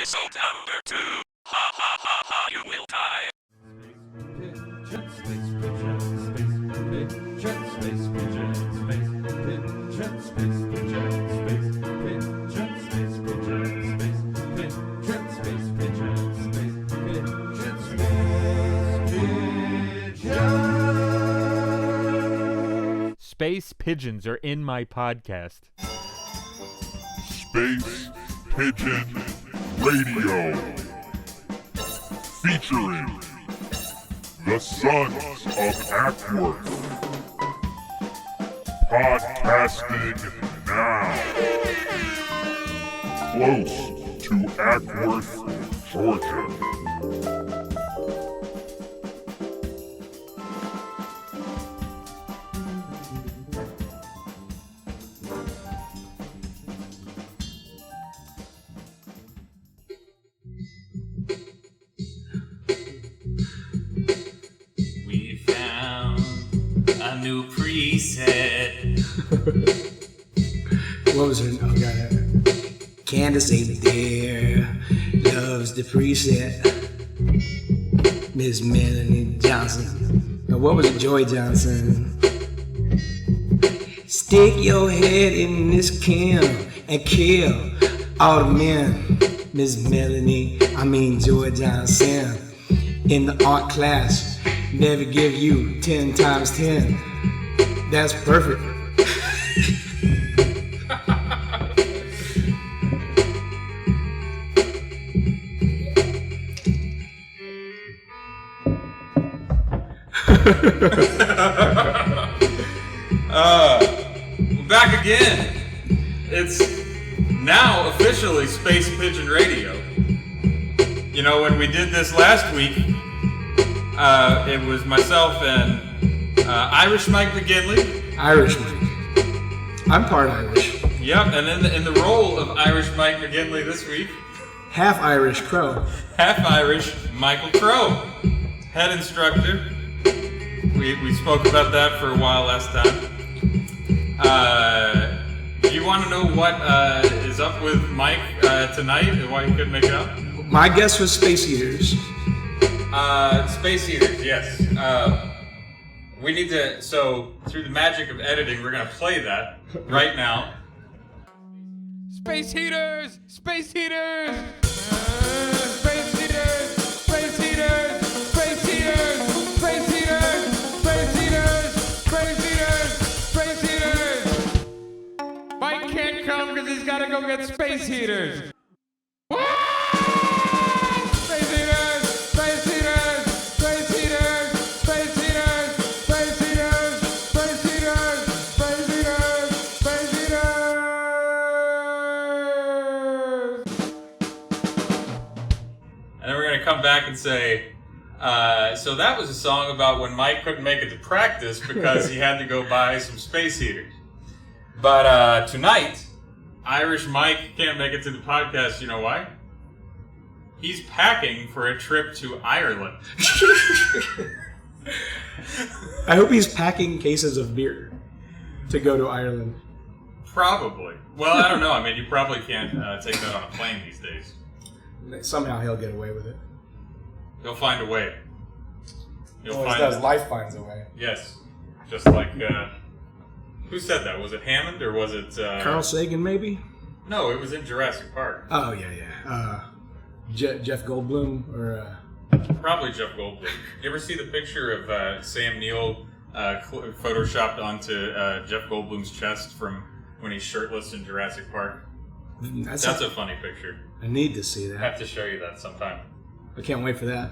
Episode number 2. Ha ha ha ha, you will die. Space pigeon, space pigeon, space pigeon, space pigeon, space pigeon, space pigeon, space pigeon, space pigeon, space pigeon, space pigeon. Space pigeons are in my podcast. Space Pigeon Radio, featuring the Sons of Ackworth. Podcasting now. Close to Ackworth, Georgia. New preset. What was her? Oh God, Candace ain't there. Loves the preset. Miss Melanie Johnson. Now, what was it? Joy Johnson. Stick your head in this can and kill all the men. Miss Joy Johnson. In the art class, never give you 10 times 10. That's perfect. We're back again. It's now officially Space Pigeon Radio. You know, when we did this last week, it was myself and Irish Mike McGinley. Irish Mike. I'm part Irish. Yep, and in the role of Irish Mike McGinley this week, half Irish Crowe. Half Irish Michael Crowe, head instructor. We spoke about that for a while last time. Do you want to know what is up with Mike tonight and why he couldn't make it up? My guess was Space Eaters. Space Eaters, yes. We need to, so through the magic of editing, we're going to play that right now. Space heaters! Space heaters! Space heaters! Space heaters! Space heaters! Space heaters! Space heaters! Space heaters! Space heaters! Mike can't come because he's got to go get space heaters. Come back and say, so that was a song about when Mike couldn't make it to practice because he had to go buy some space heaters. But tonight, Irish Mike can't make it to the podcast. You know why? He's packing for a trip to Ireland. I hope he's packing cases of beer to go to Ireland. Probably. Well, I don't know. I mean, you probably can't take that on a plane these days. Somehow he'll get away with it. He'll find a way. Life finds a way. Yes. Just like, who said that? Was it Hammond or was it... Carl Sagan, maybe? No, it was in Jurassic Park. Oh, yeah. Jeff Goldblum or... Probably Jeff Goldblum. You ever see the picture of Sam Neill photoshopped onto Jeff Goldblum's chest from when he's shirtless in Jurassic Park? That's a funny picture. I need to see that. I have to show you that sometime. I can't wait for that.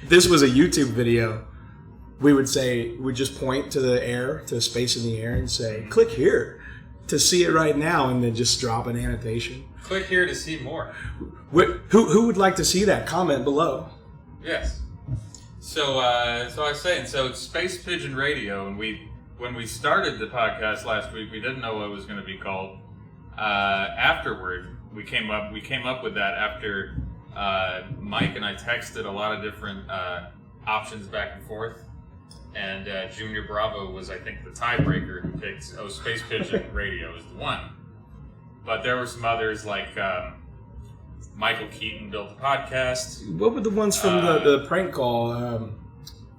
If this was a YouTube video, we'd just point to the air, to a space in the air, and say, click here to see it right now, and then just drop an annotation. Click here to see more. Who would like to see that? Comment below. Yes. So I was saying, so it's Space Pigeon Radio, and when we started the podcast last week, we didn't know what it was going to be called. Afterward, we came up with that after Mike and I texted a lot of different options back and forth, and Junior Bravo was, I think, the tiebreaker who picked Space Pigeon Radio is the one. But there were some others like Michael Keaton built a podcast. What were the ones from the prank call?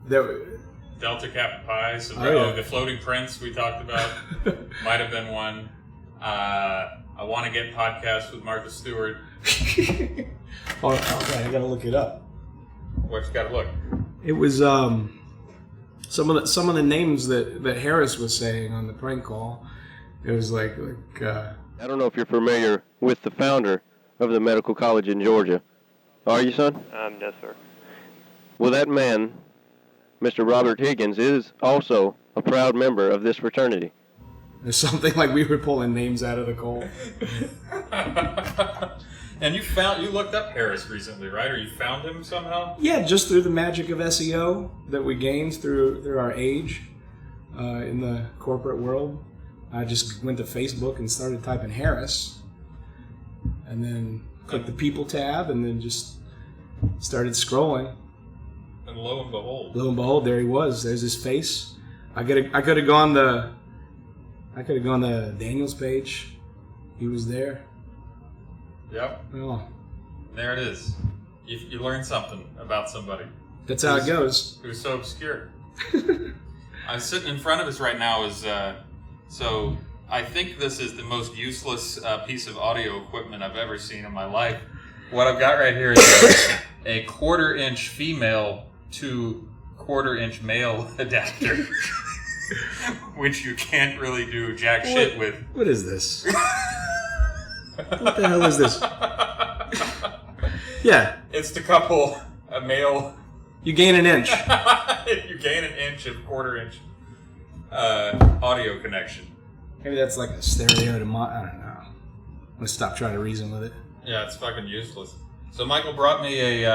Delta Kappa Pi. So the Floating Prince we talked about might have been one. I Want to Get podcast with Martha Stewart. Oh, okay, I gotta look it up. What you gotta look? It was some of the names that Harris was saying on the prank call. It was like I don't know if you're familiar with the founder of the medical college in Georgia. Are you, son? No, sir. Well, that man, Mr. Robert Higgins, is also a proud member of this fraternity. there's something like we were pulling names out of the call. And you looked up Harris recently, right? Or you found him somehow? Yeah, just through the magic of SEO that we gained through our age in the corporate world. I just went to Facebook and started typing Harris, and then clicked the people tab, and then just started scrolling. And lo and behold. Lo and behold, there he was. There's his face. I could have gone the Daniel's page. He was there. Yep. Oh, there it is. You learn something about somebody. That's how it goes. Who's so obscure. I'm sitting in front of us right now so I think this is the most useless piece of audio equipment I've ever seen in my life. What I've got right here is a 1/4-inch female to 1/4-inch male adapter, which you can't really do jack shit with. What is this? What the hell is this? Yeah. It's to couple a male. You gain an inch. You gain an inch of 1/4-inch audio connection. Maybe that's like a stereo to I don't know. I'm gonna stop trying to reason with it. Yeah, it's fucking useless. So Michael brought me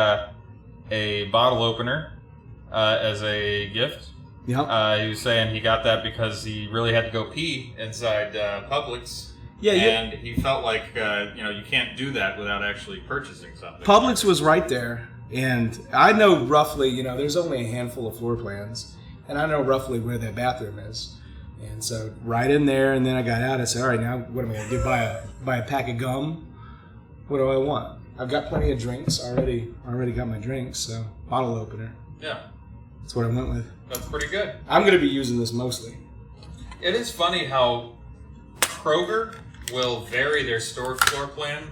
a bottle opener as a gift. Yep. He was saying he got that because he really had to go pee inside Publix. Yeah, and he felt like you can't do that without actually purchasing something. Publix was right there, and I know roughly. There's only a handful of floor plans, and I know roughly where that bathroom is. And so right in there, and then I got out. I said, "All right, now what am I gonna do? Buy a pack of gum? What do I want? I've got plenty of drinks already. Got my drinks, so bottle opener. Yeah, that's what I went with. That's pretty good. I'm gonna be using this mostly. It is funny how Kroger will vary their store floor plan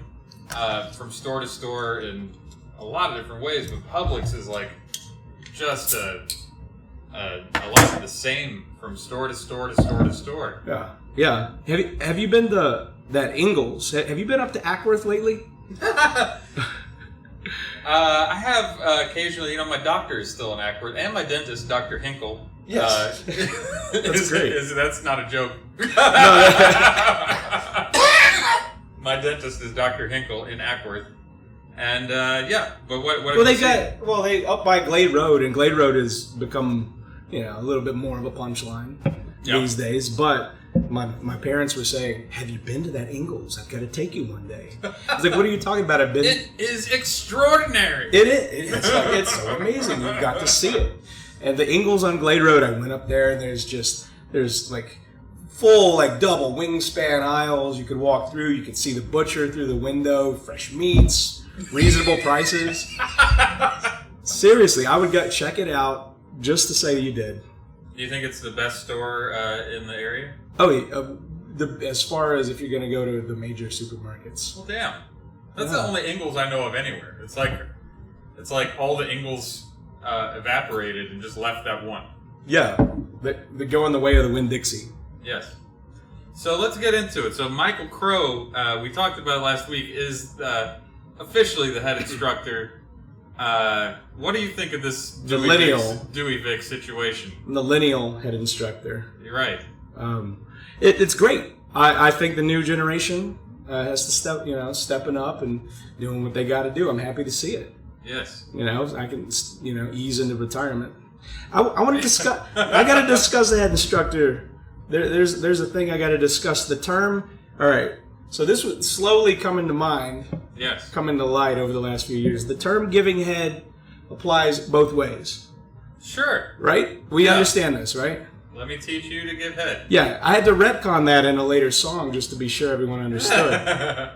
from store to store in a lot of different ways, but Publix is like just a lot of the same from store to store to store to store. Yeah. Have you been to that Ingles? Have you been up to Ackworth lately? I have occasionally. My doctor is still in Ackworth, and my dentist, Dr. Hinkle. Yes. That's great. That's not a joke. My dentist is Dr. Hinkle in Ackworth. And, but what well, they up by Glade Road, and Glade Road has become, a little bit more of a punchline these days. But my parents were saying, "Have you been to that Ingles? I've got to take you one day." I was like, "What are you talking about? I've been." It is extraordinary. It is. It's so amazing. You've got to see it. And the Ingles on Glade Road, I went up there, and there's like full double wingspan aisles you could walk through. You could see the butcher through the window, fresh meats, reasonable prices. Seriously, I would go check it out just to say you did. Do you think it's the best store in the area? Oh, as far as if you're going to go to the major supermarkets. Well, damn. That's the only Ingles I know of anywhere. It's like all the Ingles evaporated and just left that one. Yeah, they go in the way of the Winn-Dixie. Yes. So let's get into it. So Michael Crowe, we talked about last week, is officially the head instructor. What do you think of this Dewey Vic situation? The lineal head instructor. You're right. It's great. I think the new generation has to stepping up and doing what they got to do. I'm happy to see it. Yes. I can ease into retirement. I want to discuss. I got to discuss the head instructor. There's a thing I got to discuss. The term. All right. So this was slowly coming to mind. Yes. Coming to light over the last few years. The term giving head applies both ways. Sure. Right? We understand this, right? Let me teach you to give head. Yeah, I had to retcon that in a later song just to be sure everyone understood.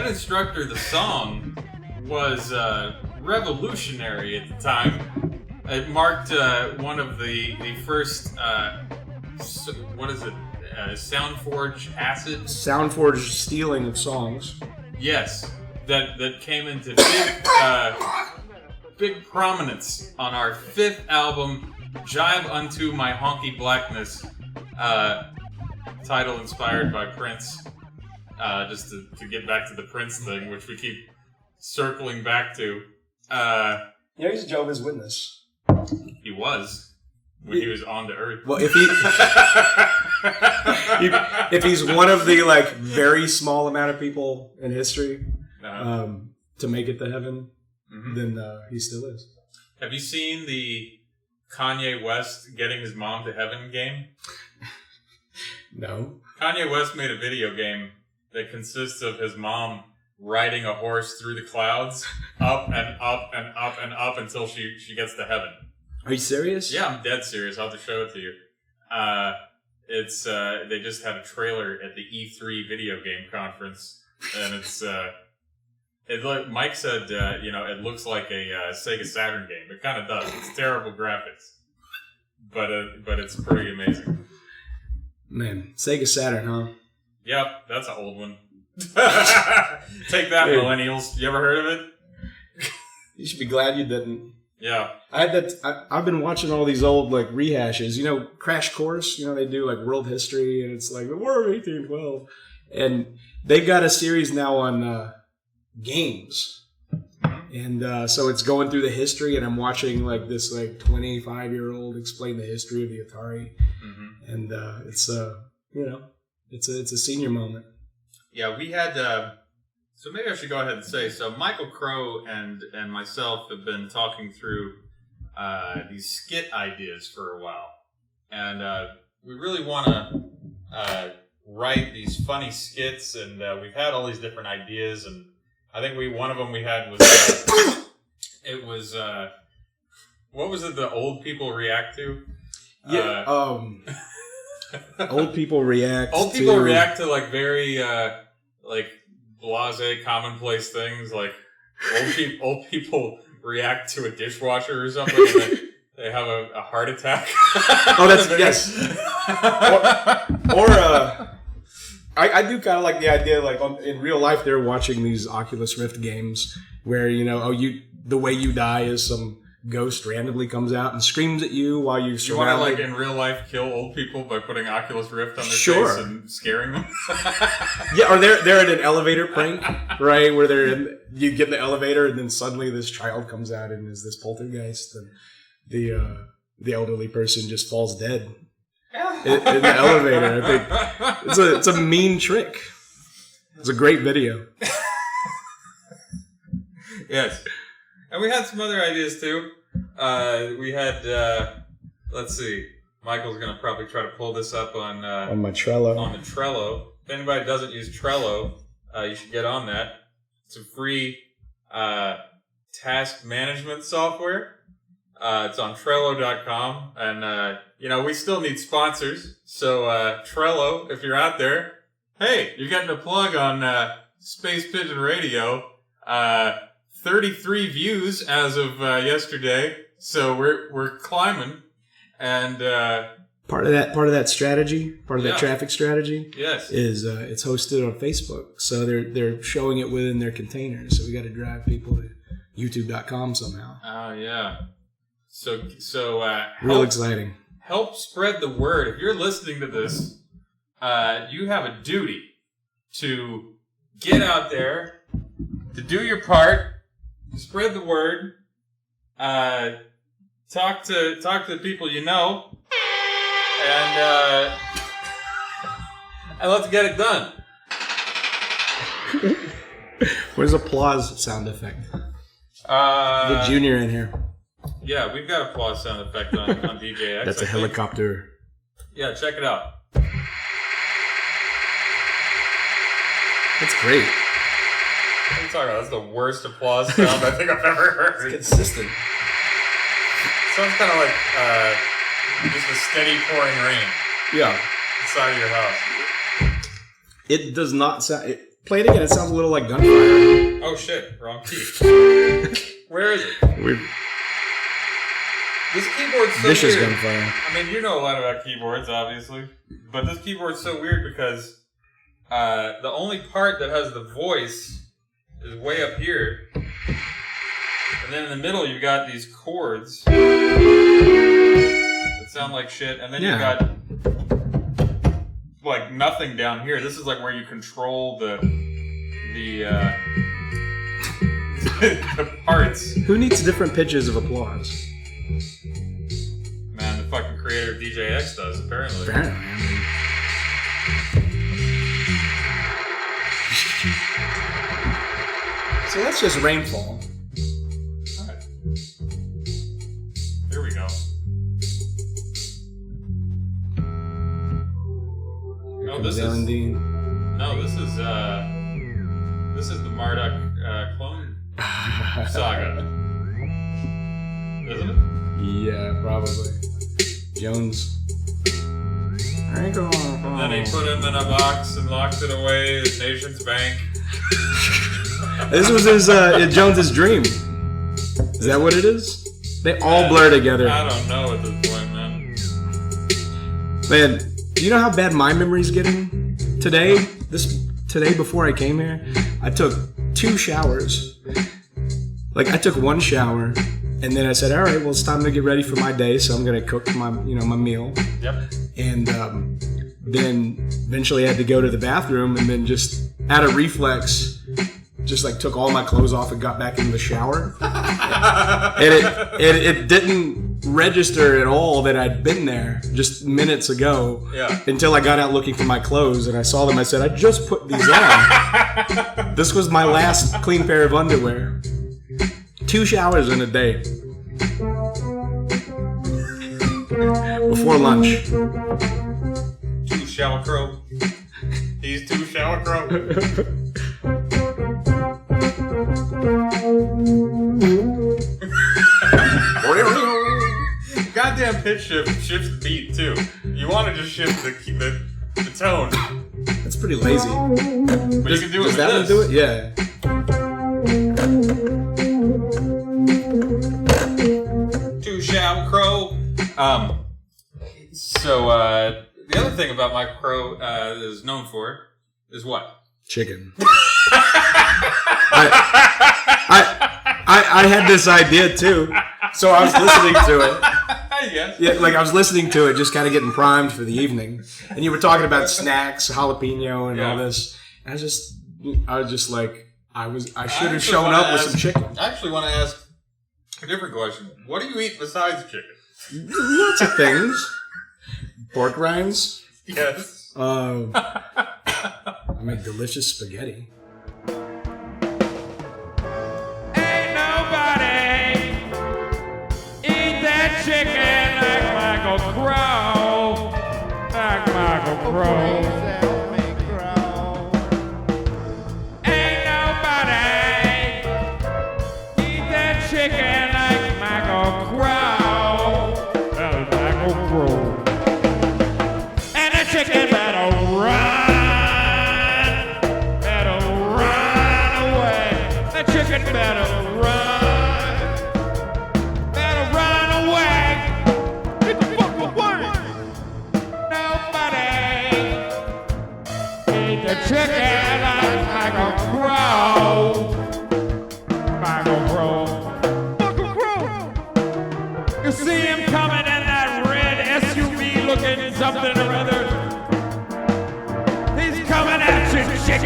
Instructor, the song, was revolutionary at the time. It marked one of the first, what is it, SoundForge acid? SoundForge stealing of songs. Yes, that came into big prominence on our 5th album, Jive Unto My Honky Blackness, title inspired by Prince. Just to get back to the Prince thing, which we keep circling back to. He's a Jehovah's Witness. He was when he was on the earth. Well, if if he's one of the very small amount of people in history to make it to heaven, then he still is. Have you seen the Kanye West getting his mom to heaven game? No. Kanye West made a video game that consists of his mom riding a horse through the clouds, up and up and up and up until she gets to heaven. Are you serious? Yeah, I'm dead serious. I'll have to show it to you. It's they just had a trailer at the E3 video game conference, and it's Mike said it looks like a Sega Saturn game. It kind of does. It's terrible graphics, but it's pretty amazing. Man, Sega Saturn, huh? Yep, that's an old one. Take that, millennials. You ever heard of it? You should be glad you didn't. Yeah. I've been watching all these old rehashes. Crash Course. They do world history, and it's the War of 1812, and they've got a series now on games, and so it's going through the history, and I'm watching this 25-year-old explain the history of the Atari, and it's It's a senior moment. Yeah, we had. So maybe I should go ahead and say. So Michael Crowe and myself have been talking through these skit ideas for a while, and we really want to write these funny skits. And we've had all these different ideas, and I think one of them we had was it was what was it? The old people react to. Yeah. Old people react. React to very blasé, commonplace things. Old people react to a dishwasher or something. And they have a heart attack. Oh, that's yes. I do kind of like the idea. In real life, they're watching these Oculus Rift games where the way you die is some ghost randomly comes out and screams at you while you surround. You want to in real life kill old people by putting Oculus Rift on their face and scaring them? Yeah, or they're at an elevator prank, right? Where you get in the elevator and then suddenly this child comes out and is this poltergeist, and the elderly person just falls dead in the elevator. I think it's a mean trick. It's a great video. Yes. And we had some other ideas too. We had, let's see, Michael's going to probably try to pull this up on my Trello. On the Trello. If anybody doesn't use Trello, you should get on that. It's a free task management software. It's on Trello.com. And, we still need sponsors. So, Trello, if you're out there, hey, you're getting a plug on Space Pigeon Radio. 33 views as of yesterday, so we're climbing, and part of that strategy, part of that traffic strategy, yes, is it's hosted on Facebook, so they're showing it within their containers. So we got to drive people to YouTube.com somehow. Oh yeah, so real exciting. help spread the word. If you're listening to this, you have a duty to get out there, to do your part, spread the word, talk to the people you know, and let's get it done. Where's applause sound effect? The junior in here. Yeah, we've got applause sound effect on DJX. That's a helicopter. Yeah, check it out. That's great. What are you talking about? That's the worst applause sound I think I've ever heard. It's consistent. Sounds kind of like just a steady pouring rain. Yeah. Inside of your house. It does not sound... Play it again. It sounds a little like gunfire. Oh shit, wrong key. Where is it? This keyboard's so Vicious weird. gunfire. I mean, you know a lot about keyboards, obviously. But this keyboard's so weird because the only part that has the voice is way up here. And then in the middle, you've got these chords that sound like shit. And then you've got like nothing down here. This is like where you control the the parts. Who needs different pitches of applause? Man, the fucking creator of DJX does, apparently. So that's just rainfall. Alright. Here we go. Oh, this is... No, this is the Marduk clone saga. Isn't it? Yeah, probably. Jones. And then he put him in a box and locked it away at Nation's Bank. This was his Jones's dream. Is that what it is? They all blur together. I don't know at this point, man. Man, do you know how bad my memory's getting? Today before I came here, I took 2 showers. Like, I took 1 shower, and then I said, all right, well, it's time to get ready for my day, so I'm going to cook my meal. Yep. And then eventually I had to go to the bathroom, and then just out of reflex, just like took all my clothes off and got back in the shower. And it didn't register at all that I'd been there just minutes ago. Yeah. Until I got out looking for my clothes and I saw them. I said, I just put these on. This was my last clean pair of underwear. 2 showers in a day. Before lunch. 2 shower crow. He's 2 shower crow. Goddamn pitch shift shifts the beat too. You want to just shift the tone. That's pretty lazy. But you can do it Does with that this. one do it? Yeah. Two shower crow. So the other thing about my crow is known for is what? Chicken. I had this idea too, so I was listening to it. Yes. Yeah, like I was listening to it, just kind of getting primed for the evening. And you were talking about snacks, jalapeno, and all this. And I was just like, I should have shown up with some chicken. I actually want to ask a different question. What do you eat besides chicken? Lots of things. Pork rinds. Yes. I make delicious spaghetti. Ain't nobody eat that chicken like Michael Crowe. Like Michael Crowe. Ain't nobody eat that chicken like Michael Crowe. That's Michael Crowe. And the chicken better run. Chicken better run away. Get the fuck away. Nobody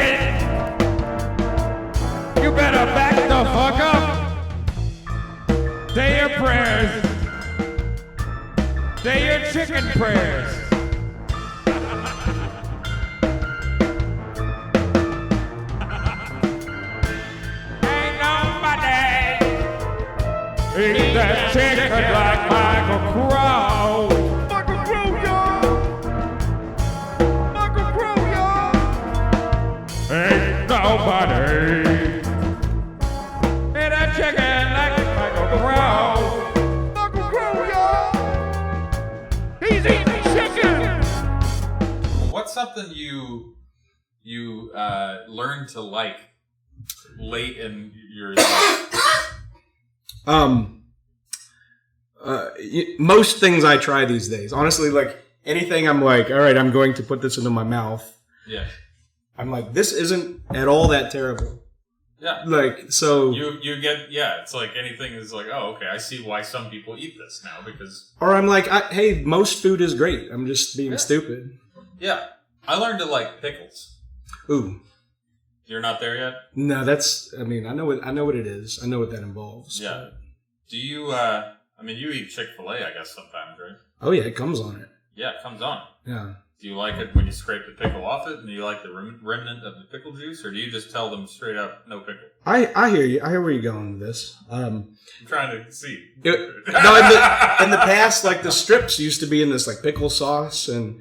chicken. You better back the fuck up. Say your prayers. Say your chicken prayers. Ain't nobody eat that chicken like Michael Crowe. Michael Crowe, y'all. Michael Crowe, y'all. Ain't nobody eat that chicken like Michael Crowe. Michael Crowe, y'all. He's eating chicken. What's something you learned to like late in your life? Most things I try these days. Honestly, like anything I'm like, all right, I'm going to put this into my mouth. Yeah. I'm like, this isn't at all that terrible. Yeah. Like, so... You get, it's like anything is like, oh, okay, I see why some people eat this now, because... Or I'm like, hey, most food is great. I'm just being stupid. Yeah. I learned to like pickles. Ooh. You're not there yet? No, that's... I mean, I know what it is. I know what that involves. Yeah. Do you, you eat Chick-fil-A, I guess, sometimes, right? Oh, yeah, it comes on it. Yeah, it comes on. Yeah. Do you like it when you scrape the pickle off it, and do you like the remnant of the pickle juice, or do you just tell them straight up, no pickle? I hear you. I hear where you're going with this. I'm trying to see. In the past, like the strips used to be in this like pickle sauce, and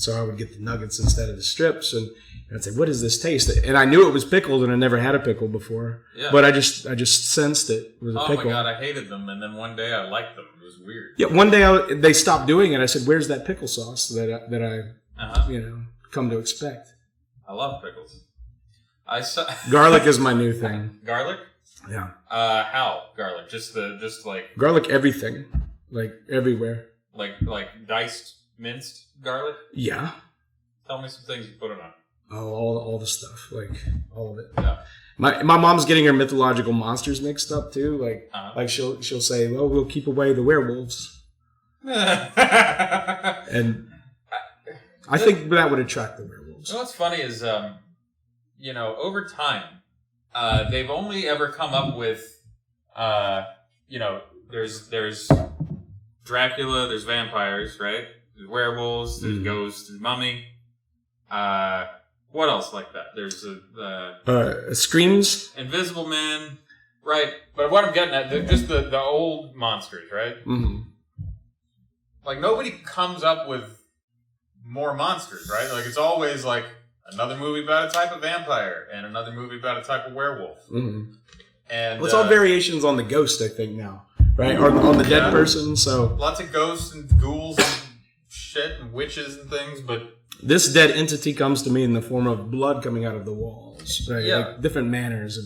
so I would get the nuggets instead of the strips, and I'd say, "What does this taste?" And I knew it was pickled, and I never had a pickle before. Yeah. But I just sensed it was a pickle. Oh my god, I hated them, and then one day I liked them. It was weird. Yeah, one day they stopped doing it. I said, "Where's that pickle sauce that I come to expect?" I love pickles. Garlic is my new thing. Garlic? Yeah. How garlic? Just like garlic everything, like everywhere. Like diced, minced garlic? Yeah. Tell me some things you put it on. Oh, all the stuff, like all of it. Yeah. My mom's getting her mythological monsters mixed up too. Like she'll say, "Well, we'll keep away the werewolves," and I think that would attract the werewolves. You know what's funny is, over time, they've only ever come up with, there's Dracula, there's vampires, right? There's werewolves, there's ghosts, there's mummy. What else like that? There's Screams, Invisible Man, right? But what I'm getting at, they're just the old monsters, right? Mm-hmm. Like nobody comes up with more monsters, right? Like it's always like another movie about a type of vampire and another movie about a type of werewolf. Mm-hmm. And it's all variations on the ghost, I think now, right? Or on the dead person. So lots of ghosts and ghouls and shit and witches and things, but. This dead entity comes to me in the form of blood coming out of the walls. Right? Yeah. Like different manners of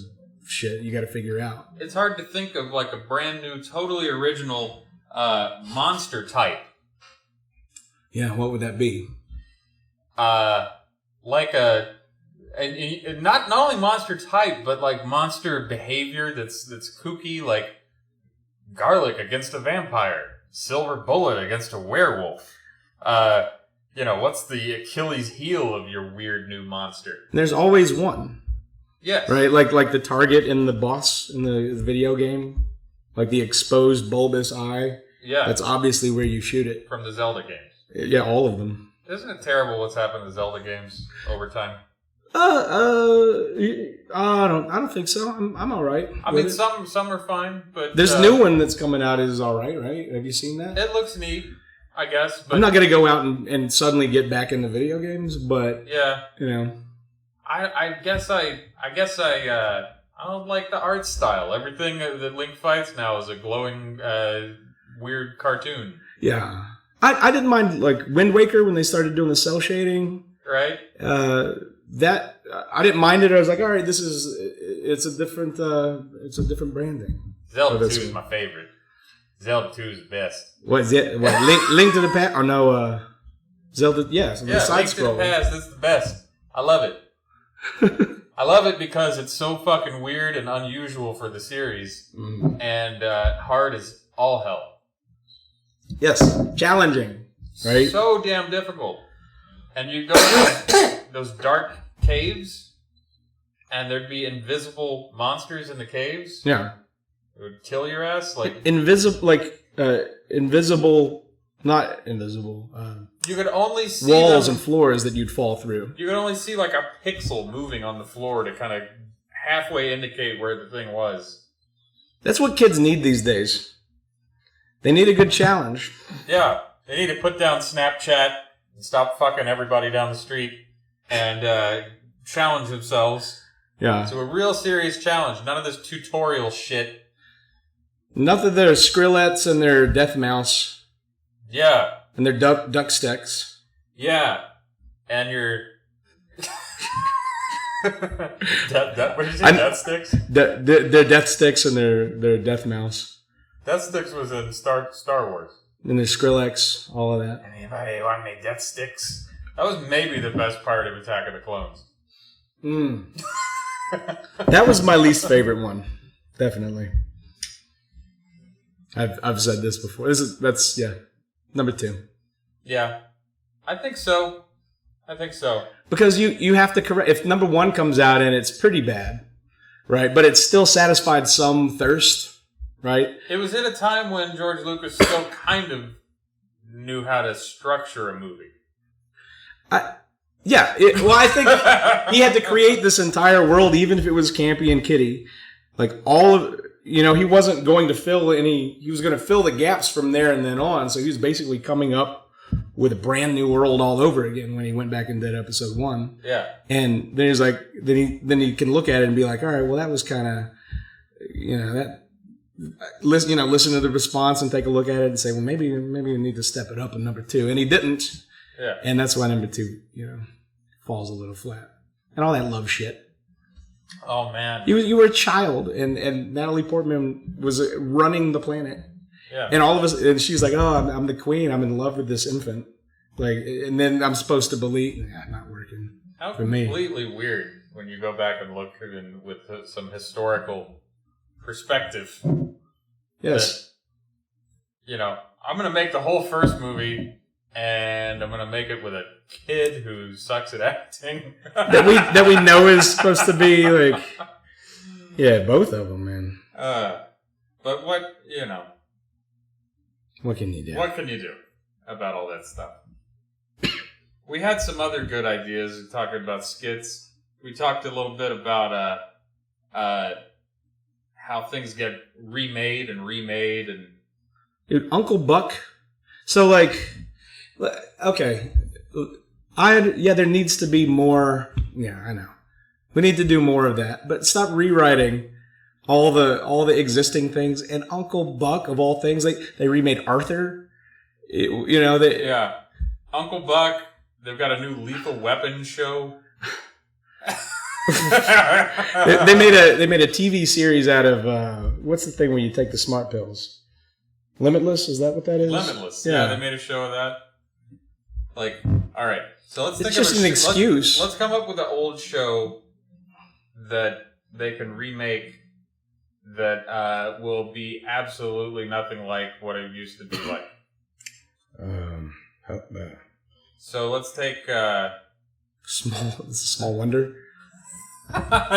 shit you got to figure out. It's hard to think of like a brand new, totally original monster type. Yeah, what would that be? Like not only monster type, but like monster behavior that's kooky, like garlic against a vampire, silver bullet against a werewolf. What's the Achilles heel of your weird new monster? There's always one. Yes. Right? Like the target in the boss in the video game. Like the exposed bulbous eye. Yeah. That's obviously where you shoot it. From the Zelda games. Yeah, all of them. Isn't it terrible what's happened to Zelda games over time? I don't think so. I'm all right. I mean, some are fine, but... There's a new one that's coming out is all right? Have you seen that? It looks neat. I guess, but I'm not gonna go out and suddenly get back into video games, but yeah, I guess I don't like the art style. Everything that Link fights now is a glowing, weird cartoon. Yeah, I didn't mind like Wind Waker when they started doing the cell shading. Right. That I didn't mind it. I was like, all right, it's a different branding. Zelda 2 is my favorite. Zelda 2 is the best. What is it? What, Link to the Past? Or no, Zelda, yes. Yeah, Link to the Past, that's the best. I love it. I love it because it's so fucking weird and unusual for the series. Mm. And hard as all hell. Yes, challenging, right? So damn difficult. And you go into those dark caves, and there'd be invisible monsters in the caves. Yeah. It would kill your ass. Like invisible, not invisible. you could only see walls them, and floors that you'd fall through. You could only see like a pixel moving on the floor to kind of halfway indicate where the thing was. That's what kids need these days. They need a good challenge. Yeah, they need to put down Snapchat and stop fucking everybody down the street and challenge themselves. Yeah. To a real serious challenge. None of this tutorial shit. Nothing. Their Skrillets and their Death Mouse. Yeah. And their duck sticks. Yeah. And your... what did you say? Death sticks? Their Death Sticks and their Death Mouse. Death sticks was in Star Wars. And their Skrillex, all of that. Anybody want me Death sticks? That was maybe the best part of Attack of the Clones. That was my least favorite one. Definitely. I've said this before. That's number 2. Yeah. I think so. Because you have to correct, if number 1 comes out and it's pretty bad, right? But it still satisfied some thirst, right? It was in a time when George Lucas still kind of knew how to structure a movie. I think he had to create this entire world, even if it was campy and kiddie. Like all of, he wasn't going to he was going to fill the gaps from there and then on. So he was basically coming up with a brand new world all over again when he went back and did episode 1. Yeah. And then he's like, then he can look at it and be like, all right, well, that was kind of, listen to the response and take a look at it and say, well, maybe we need to step it up in number 2. And he didn't. Yeah. And that's why number 2, falls a little flat. And all that love shit. Oh, man. You were a child, and Natalie Portman was running the planet. Yeah. And all of us, and she's like, oh, I'm the queen. I'm in love with this infant. Like, and then I'm supposed to believe, not working for me. How completely weird when you go back and look with some historical perspective. Yes. That, I'm going to make the whole first movie, and I'm going to make it with a kid who sucks at acting. that we know is supposed to be like, both of them, man. But what can you do? What can you do about all that stuff? We had some other good ideas. We talked about skits. We talked a little bit about how things get remade and Dude, Uncle Buck. So okay, there needs to be more. Yeah, I know. We need to do more of that, but stop rewriting all the existing things. And Uncle Buck, of all things, they remade Arthur. Uncle Buck. They've got a new Lethal Weapon show. they made a TV series out of what's the thing where you take the smart pills? Limitless, is that what that is? Limitless. Yeah, they made a show of that. All right. So let's think it's just an excuse. Let's come up with an old show that they can remake that will be absolutely nothing like what it used to be like. So let's take Small Wonder.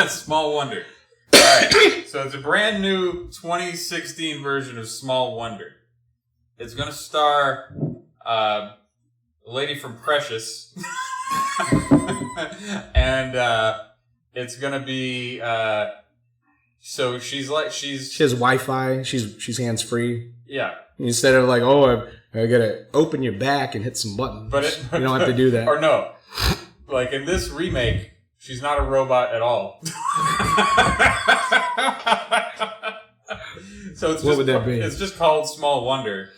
Small Wonder. All right. So it's a brand new 2016 version of Small Wonder. It's going to star a lady from Precious. And it's going to be so she has Wi-Fi. She's hands-free. Yeah. Instead of like, oh, I gotta open your back and hit some buttons. You don't have to do that. Or no. Like in this remake, she's not a robot at all. So what would that be? It's just called Small Wonder.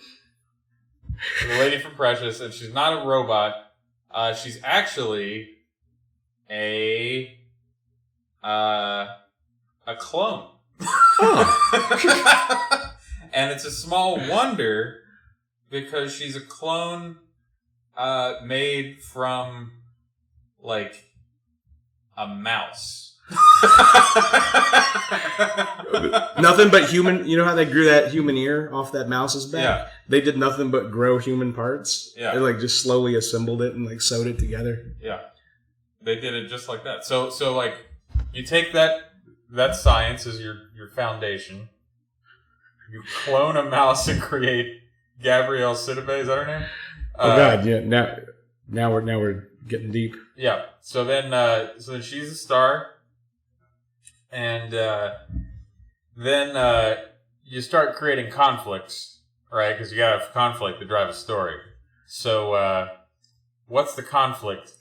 The lady from Precious, and she's not a robot. She's actually a clone. Oh. And it's a small wonder because she's a clone made from like a mouse. Nothing but human. You know how they grew that human ear off that mouse's back? Yeah. They did nothing but grow human parts. Yeah. They just slowly assembled it and sewed it together. Yeah. They did it just like that. So like, you take that science as your foundation. You clone a mouse and create Gabrielle Sidibe. Is that her name? Oh God, yeah. Now we're getting deep. Yeah. So then she's a star, and then you start creating conflicts, right? Because you gotta have conflict to drive a story. So what's the conflict?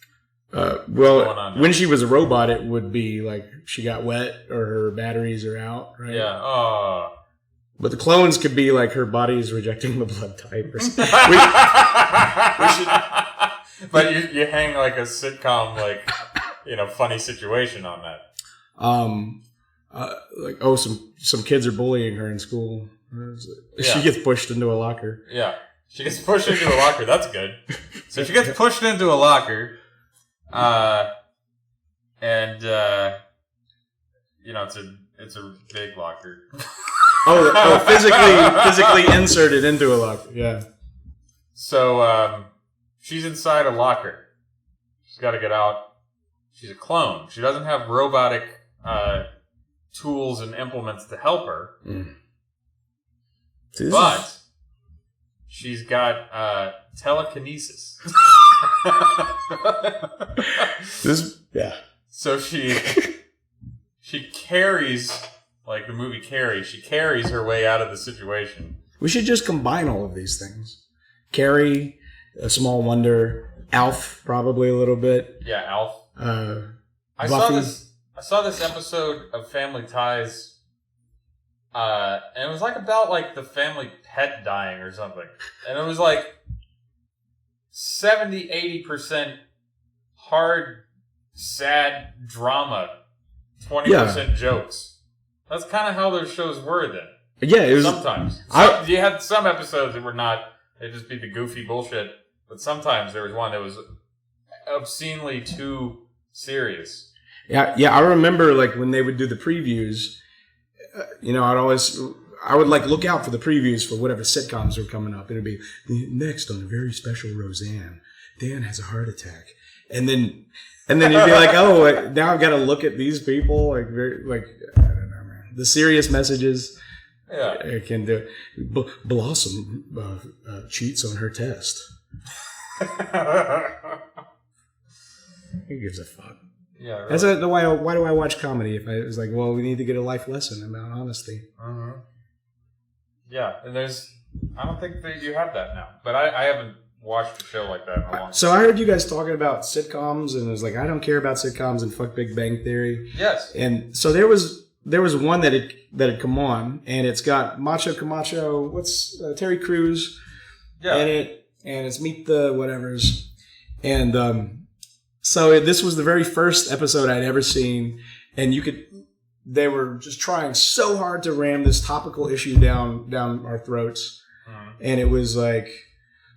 Well, when she was a robot, it would be like she got wet or her batteries are out, right? Yeah. Oh. But the clones could be like her body is rejecting the blood type or something. But you hang like a sitcom, like, funny situation on that. Some kids are bullying her in school. Yeah. She gets pushed into a locker. Yeah. She gets pushed into a locker. That's good. So she gets pushed into a locker. It's a big locker. physically inserted into a locker. Yeah. So she's inside a locker. She's got to get out. She's a clone. She doesn't have robotic tools and implements to help her. Mm. But she's got telekinesis. So she carries, like the movie Carrie, she carries her way out of the situation. We should just combine all of these things. Carrie, A Small Wonder, Alf, probably a little bit. Yeah, Alf. I Buffy. saw this episode of Family Ties, and it was like about like the family pet dying or something. And it was like 70-80% hard, sad drama, 20% jokes. That's kind of how those shows were then. Yeah, it was. Sometimes. You had some episodes that were not, they'd just be the goofy bullshit. But sometimes there was one that was obscenely too serious. Yeah, I remember like when they would do the previews, I would like look out for the previews for whatever sitcoms were coming up. It would be next on a very special Roseanne, Dan has a heart attack. And then you'd be like, oh, now I've got to look at these people I don't know, man. The serious messages. Yeah, I can do. Blossom cheats on her test. Who gives a fuck? Yeah, right. That's why do I watch comedy? If I was like, well, we need to get a life lesson about honesty. Uh-huh. Yeah, and I don't think that you have that now. But I haven't watched a show like that in a long time. So I heard you guys talking about sitcoms, and it was like, I don't care about sitcoms and fuck Big Bang Theory. Yes. And so there was one that had come on, and it's got Macho Camacho, Terry Crews in it, and it's Meet the Whatevers. And so this was the very first episode I'd ever seen, and they were just trying so hard to ram this topical issue down our throats. Mm-hmm. And it was like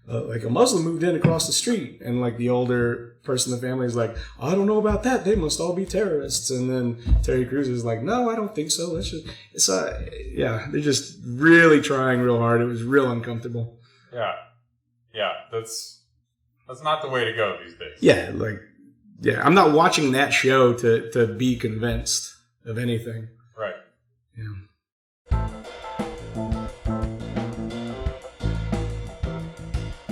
a Muslim moved in across the street, and like the older person in the family is like, I don't know about that. They must all be terrorists. And then Terry Crews is like, no, I don't think so. Let's just, they're just really trying real hard. It was real uncomfortable. Yeah, that's not the way to go these days. Yeah, I'm not watching that show to be convinced of anything. Right. Yeah.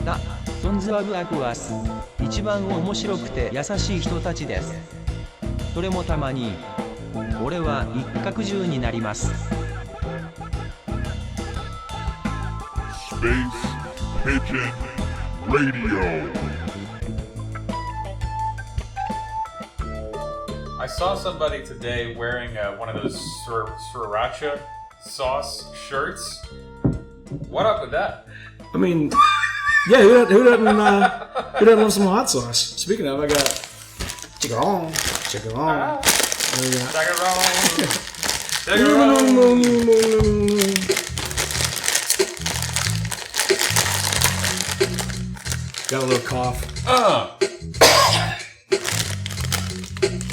だ、ソンズワブアクワス、一番面白くて優しい人たちです。それもたまに、俺は一角獣になります。SpacePigeonRadio. I saw somebody today wearing one of those sriracha sauce shirts. What up with that? I mean, yeah, who doesn't love some hot sauce? Speaking of, I got Chicharrón. Got a little cough.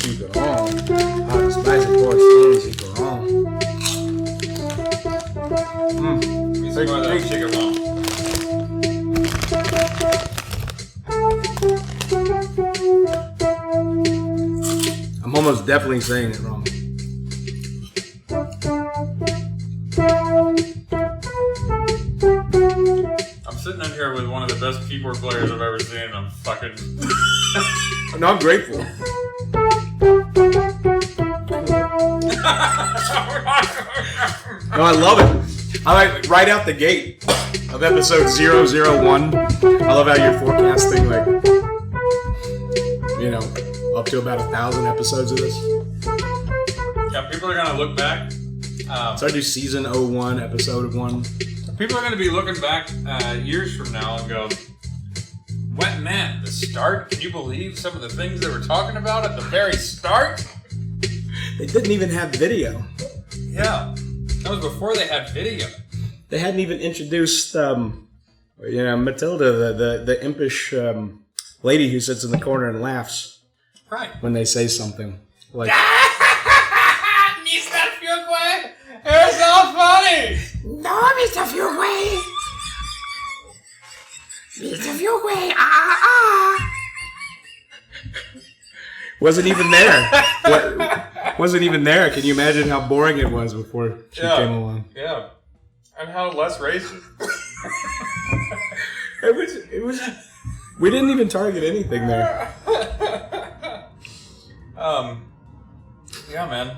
Chicharrón. Hot and spicy pork skin chicharrón. Big Chicharrón. definitely saying it wrong. I'm sitting in here with one of the best keyboard players I've ever seen, and I'm fucking... No, I'm grateful. No, I love it. I like right out the gate of episode 001. I love how you're forecasting, like, you know, up to about 1,000 episodes of this. Yeah, people are gonna look back. So I do season 01, episode 1. People are gonna be looking back years from now and go, "What man? The start? Can you believe some of the things they were talking about at the very start?" They didn't even have video. Yeah, that was before they had video. They hadn't even introduced, Matilda, the impish lady who sits in the corner and laughs Right. when they say something. Like, Mr. Fuquality, you're so funny. no, Mr. Fuquality. Mr. Fuquality, Wasn't even there. Wasn't even there. Can you imagine how boring it was before she came along? Yeah. And how less racist. It was. We didn't even target anything there. Yeah, man.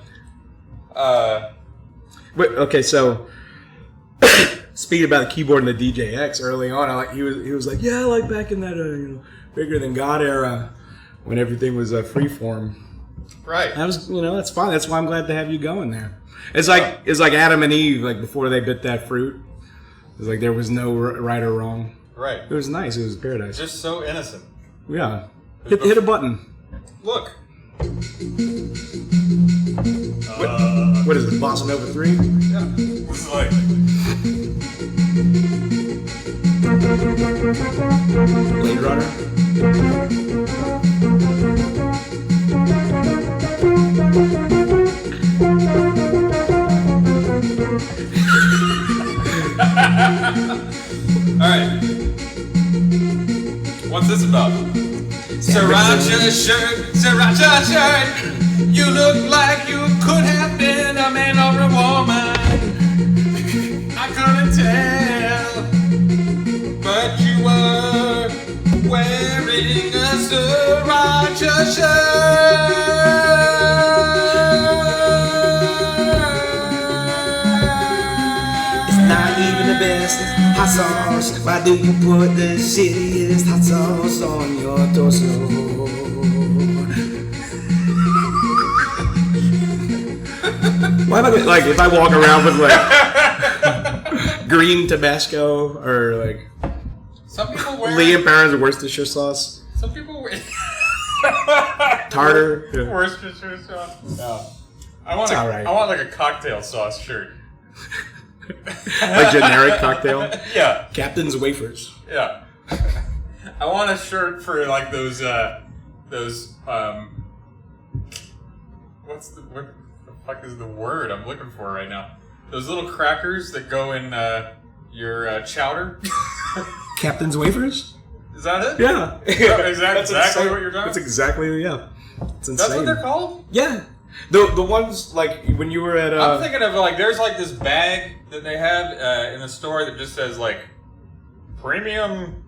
But, okay, so speaking about the keyboard and the DJX early on, he was like, yeah, I like back in that Bigger Than God era when everything was freeform. Right. That was, that's fine. That's why I'm glad to have you going there. It's like Adam and Eve, like before they bit that fruit. It's like there was no right or wrong. Right. It was nice. It was paradise. Just so innocent. Yeah. Hit a button. Look. What is it? Bossa Nova 3? Yeah. This is like... Blade Runner? Alright. What's this about? Sriracha shirt. You look like you could have been a man or a woman. I couldn't tell. But you were wearing a sriracha shirt. Not even the best hot sauce. Why do you put the shittiest hot sauce on your torso? Why am I gonna, like, if I walk around with like green Tabasco or like Some people wear Liam Perrin's Worcestershire sauce, Some people wear tartar. Yeah. Worcestershire sauce. No. I want It's all right. I want like a cocktail sauce shirt. Like generic cocktail. Yeah. Captain's Wafers. Yeah. I want a shirt for like those what the fuck is the word I'm looking for right now? Those little crackers that go in your chowder. Captain's Wafers? Is that it? Yeah. Is that That's exactly insane. what you're talking? That's exactly, yeah. It's insane. That's what they're called? Yeah. The ones, like, when you were at... I'm thinking of, like, there's, like, this bag that they have in the store that just says, like, premium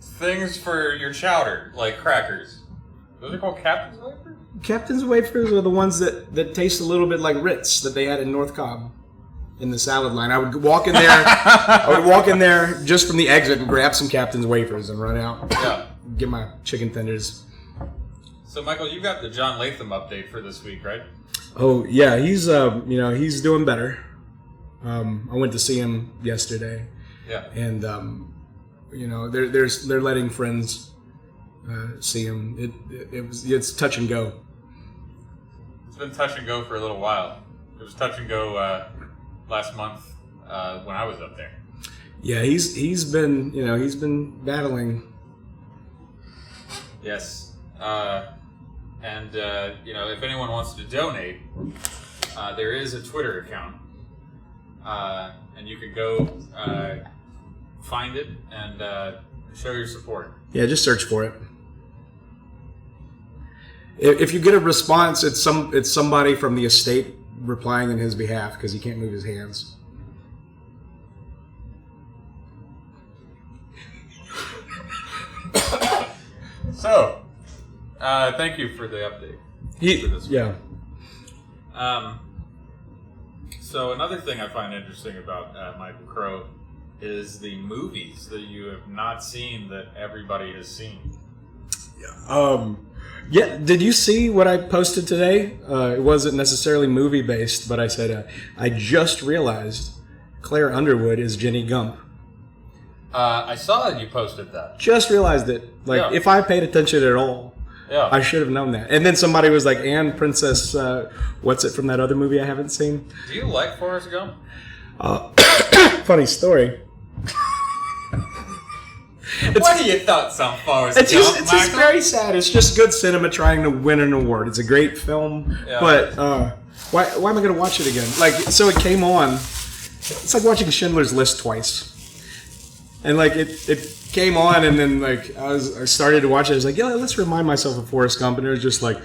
things for your chowder, like crackers. Those are called Captain's Wafers? Captain's Wafers are the ones that taste a little bit like Ritz that they had in North Cobb in the salad line. I would walk in there, just from the exit and grab some Captain's Wafers and run out. Yeah. Get my chicken tenders. So, Michael, you got the John Latham update for this week, right? Oh, yeah, he's he's doing better. I went to see him yesterday. Yeah. And they're letting friends see him. It's touch and go. It's been touch and go for a little while. It was touch and go last month when I was up there. Yeah, he's been battling. Yes. And if anyone wants to donate, there is a Twitter account, and you can go find it and show your support. Yeah, just search for it. If you get a response, it's somebody from the estate replying in his behalf because he can't move his hands. So, thank you for the update. For this Yeah. So another thing I find interesting about Michael Crowe is the movies that you have not seen that everybody has seen. Yeah. Did you see what I posted today? It wasn't necessarily movie based, but I said I just realized Claire Underwood is Jenny Gump. I saw that you posted that. Just realized it. Like, if I paid attention at all, I should have known that. And then somebody was like, "And Princess, what's it from that other movie I haven't seen?" Do you like Forrest Gump? Funny story. What are your thoughts on Forrest It's Gump, just very sad. It's just good cinema trying to win an award. It's a great film, but why am I going to watch it again? Like, so it came on. It's like watching Schindler's List twice. And like it came on, and then like I started to watch it. I was like, yeah, let's remind myself of Forrest Gump, and it was just like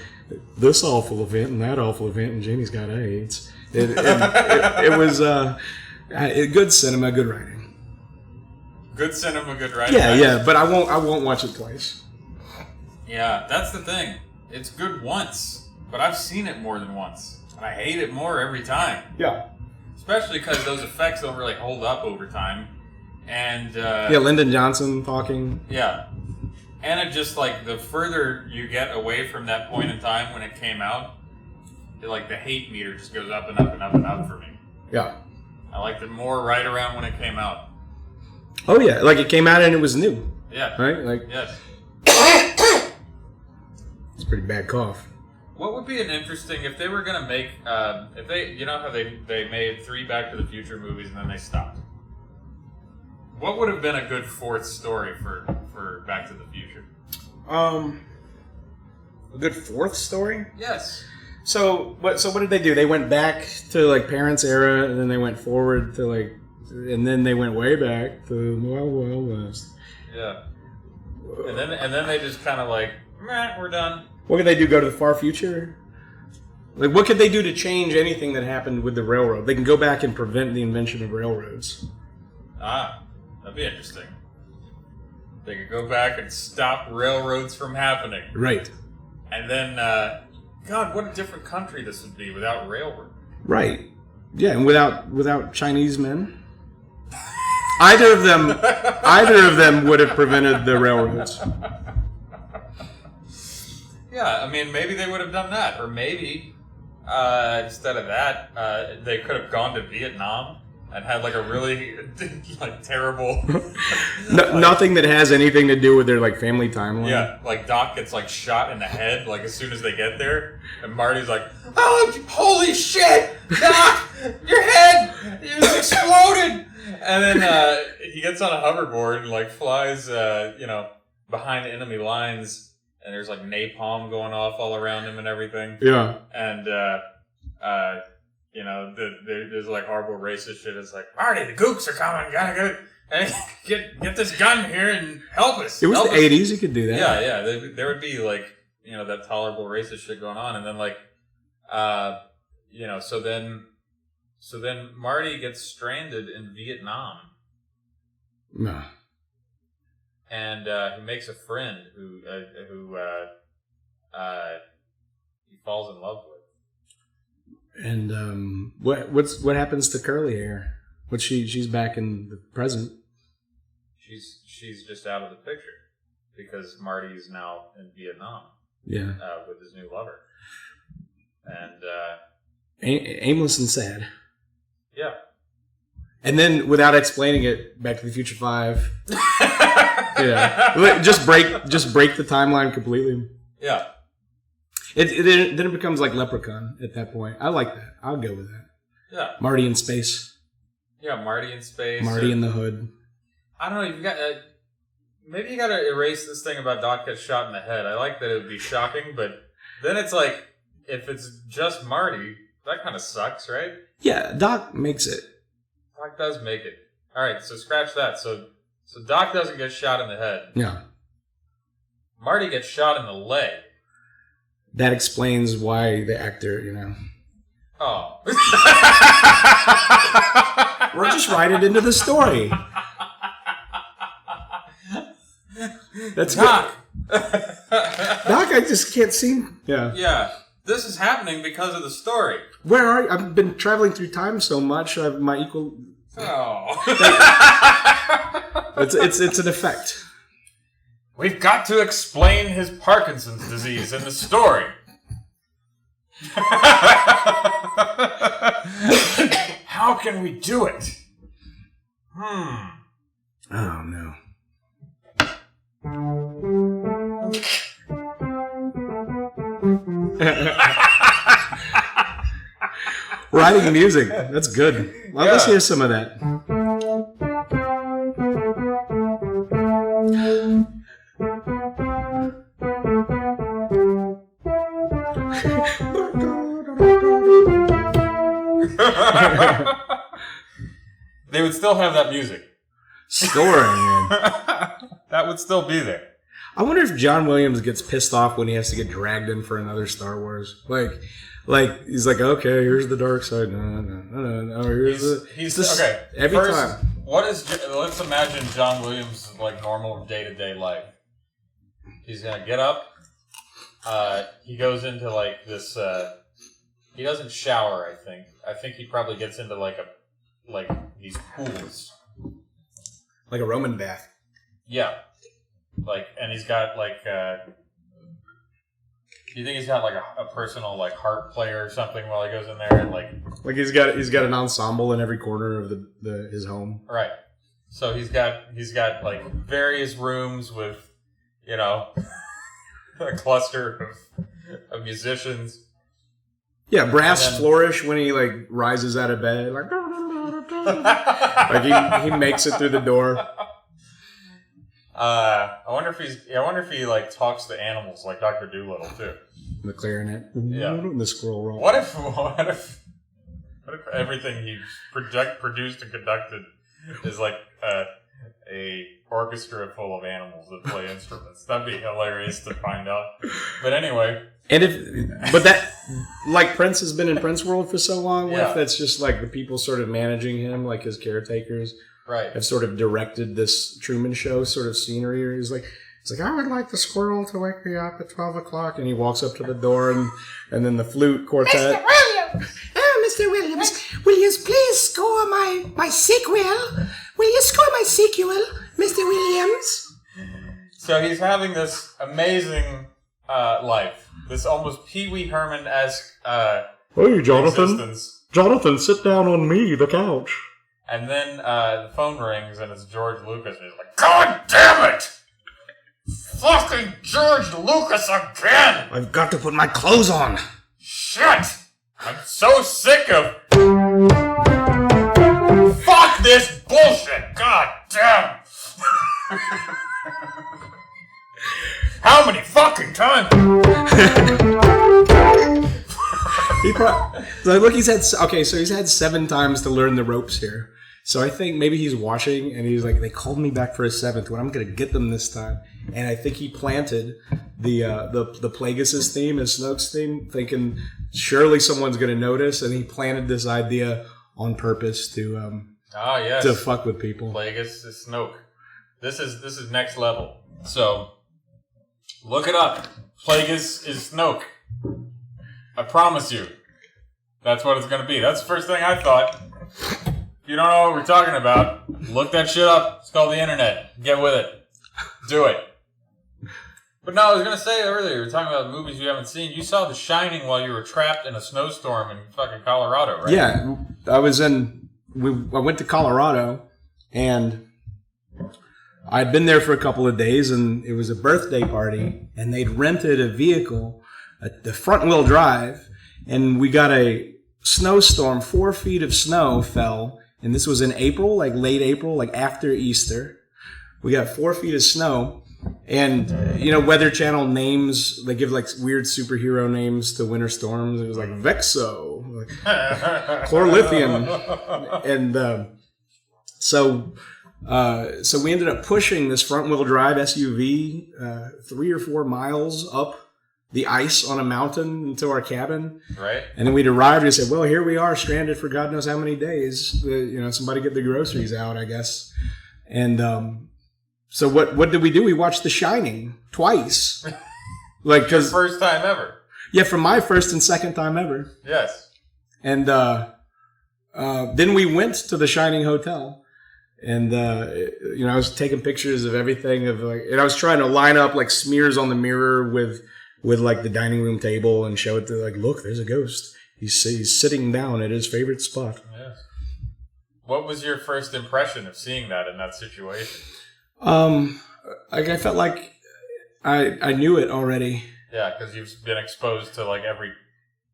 this awful event and that awful event, and Jenny's got AIDS. It was good cinema, good writing. Good cinema, good writing. Yeah, but I won't watch it twice. Yeah, that's the thing. It's good once, but I've seen it more than once, and I hate it more every time. Yeah. Especially because those effects don't really hold up over time. And Lyndon Johnson talking. Yeah. And it just, like, the further you get away from that point in time when it came out, like, the hate meter just goes up and up and up and up for me. Yeah. I liked it more right around when it came out. Oh, yeah. Like, it came out and it was new. Yeah. Right? Like, yes. It's a pretty bad cough. What would be an interesting, if they were going to make, if they, you know how they made 3 Back to the Future movies and then they stopped? What would have been a good fourth story for Back to the Future? A good fourth story? Yes. So what did they do? They went back to like parents' era, and then they went forward to like, and then they went way back to Wild West. Yeah. And then they just kind of like, meh, we're done. What could they do? Go to the far future? Like, what could they do to change anything that happened with the railroad? They can go back and prevent the invention of railroads. That'd be interesting. They could go back and stop railroads from happening. Right. And then, God, what a different country this would be without railroad. Right. Yeah, and without Chinese men. Either of them would have prevented the railroads. Yeah, I mean, maybe they would have done that, or maybe instead of that, they could have gone to Vietnam and had like a really like terrible nothing that has anything to do with their like family timeline. Yeah, like Doc gets like shot in the head like as soon as they get there, and Marty's like, "Oh, holy shit, Doc, your head is exploded!" And then he gets on a hoverboard and like flies, behind enemy lines, and there's like napalm going off all around him and everything. Yeah, and there's like horrible racist shit. It's like, Marty, the gooks are coming. Gotta get this gun here and help us. It was the 80s. You could do that. Yeah. There would be like, that tolerable racist shit going on, and then like, so then Marty gets stranded in Vietnam. No. And he makes a friend who he falls in love with. And what happens to curly hair? She's back in the present. She's just out of the picture because Marty is now in Vietnam. Yeah. With his new lover. And aimless and sad. Yeah. And then, without explaining it, Back to the Future 5. Yeah. Just break the timeline completely. Yeah. Then it becomes like Leprechaun at that point. I like that. I'll go with that. Yeah. Marty in space. Yeah, Marty in space. Marty in the hood. I don't know. You got maybe you got to erase this thing about Doc gets shot in the head. I like that it would be shocking, but then it's like if it's just Marty, that kind of sucks, right? Yeah, Doc makes it. Doc does make it. All right, so scratch that. So Doc doesn't get shot in the head. Yeah. Marty gets shot in the leg. that explains why the actor, you know. Oh. Or just write it into the story. That's Doc. Doc, I just can't seem. Yeah. Yeah. This is happening because of the story. Where are you? I've been traveling through time so much. My equal. Oh. It's an effect. We've got to explain his Parkinson's disease in the story. How can we do it? Oh no. Writing music. That's good. Well, let's hear some of that. They would still have that music. Scoring. That would still be there. I wonder if John Williams gets pissed off when he has to get dragged in for another Star Wars. Like he's like, okay, here's the dark side. No. Here's okay. Every First, time. Let's imagine John Williams' like normal day-to-day life. He's gonna get up. He goes into like this. He doesn't shower. I think he probably gets into like these pools. Like a Roman bath. Yeah. And he's got like. Do you think he's got like a personal like harp player or something while he goes in there and like he's got an ensemble in every corner of his home. Right. So he's got like various rooms with, you know, a cluster of musicians. Yeah, brass flourish when he like rises out of bed, like he makes it through the door. I wonder if he like talks to animals like Dr. Dolittle too. The clarinet, yeah, and the squirrel roll. What if everything he produced and conducted is like a orchestra full of animals that play instruments? That'd be hilarious to find out. But anyway, but that like Prince has been in Prince World for so long. Yeah. With that's just like the people sort of managing him, like his caretakers. Right. Have sort of directed this Truman Show sort of scenery. He's like, I would like the squirrel to wake me up at 12 o'clock. And he walks up to the door and then the flute quartet. Mr. Williams! Oh, Mr. Williams, will you please score my sequel? Will you score my sequel, Mr. Williams? So he's having this amazing life. This almost Pee Wee Herman-esque Hey, Jonathan. existence. Jonathan, sit down on me, the couch. And then the phone rings and it's George Lucas. And he's like, God damn it! Fucking George Lucas again! I've got to put my clothes on. Shit! I'm so sick of... Fuck this bullshit! God damn! How many fucking times? He's had 7 times to learn the ropes here. So I think maybe he's watching and he's like, they called me back for a 7th one. I'm going to get them this time. And I think he planted the Plagueis' theme and Snoke's theme, thinking surely someone's going to notice. And he planted this idea on purpose to fuck with people. Plagueis is Snoke. This is next level. So look it up. Plagueis is Snoke. I promise you. That's what it's going to be. That's the first thing I thought. If you don't know what we're talking about, look that shit up. It's called the internet. Get with it. Do it. But no, I was going to say earlier, we were talking about movies you haven't seen. You saw The Shining while you were trapped in a snowstorm in fucking Colorado, right? Yeah. I went to Colorado, and I'd been there for a couple of days, and it was a birthday party, and they'd rented a vehicle, the front-wheel drive, and we got a snowstorm. 4 feet of snow fell, and this was in April, like late April, like after Easter. We got 4 feet of snow, and Weather Channel names, they give like weird superhero names to winter storms. It was like Vexo, like Chlorlithium, and so we ended up pushing this front-wheel drive SUV 3 or 4 miles up the ice on a mountain into our cabin. Right. And then we'd arrived and said, well, here we are stranded for God knows how many days. Somebody get the groceries out, I guess. And so what did we do? We watched The Shining twice. Like, Your first time ever. Yeah, for my first and second time ever. Yes. And then we went to the Shining Hotel. And, I was taking pictures of everything and I was trying to line up like smears on the mirror with like the dining room table and show it to like, look, there's a ghost. He's sitting down at his favorite spot. Yes. What was your first impression of seeing that in that situation? I felt like I knew it already. Yeah, because you've been exposed to like every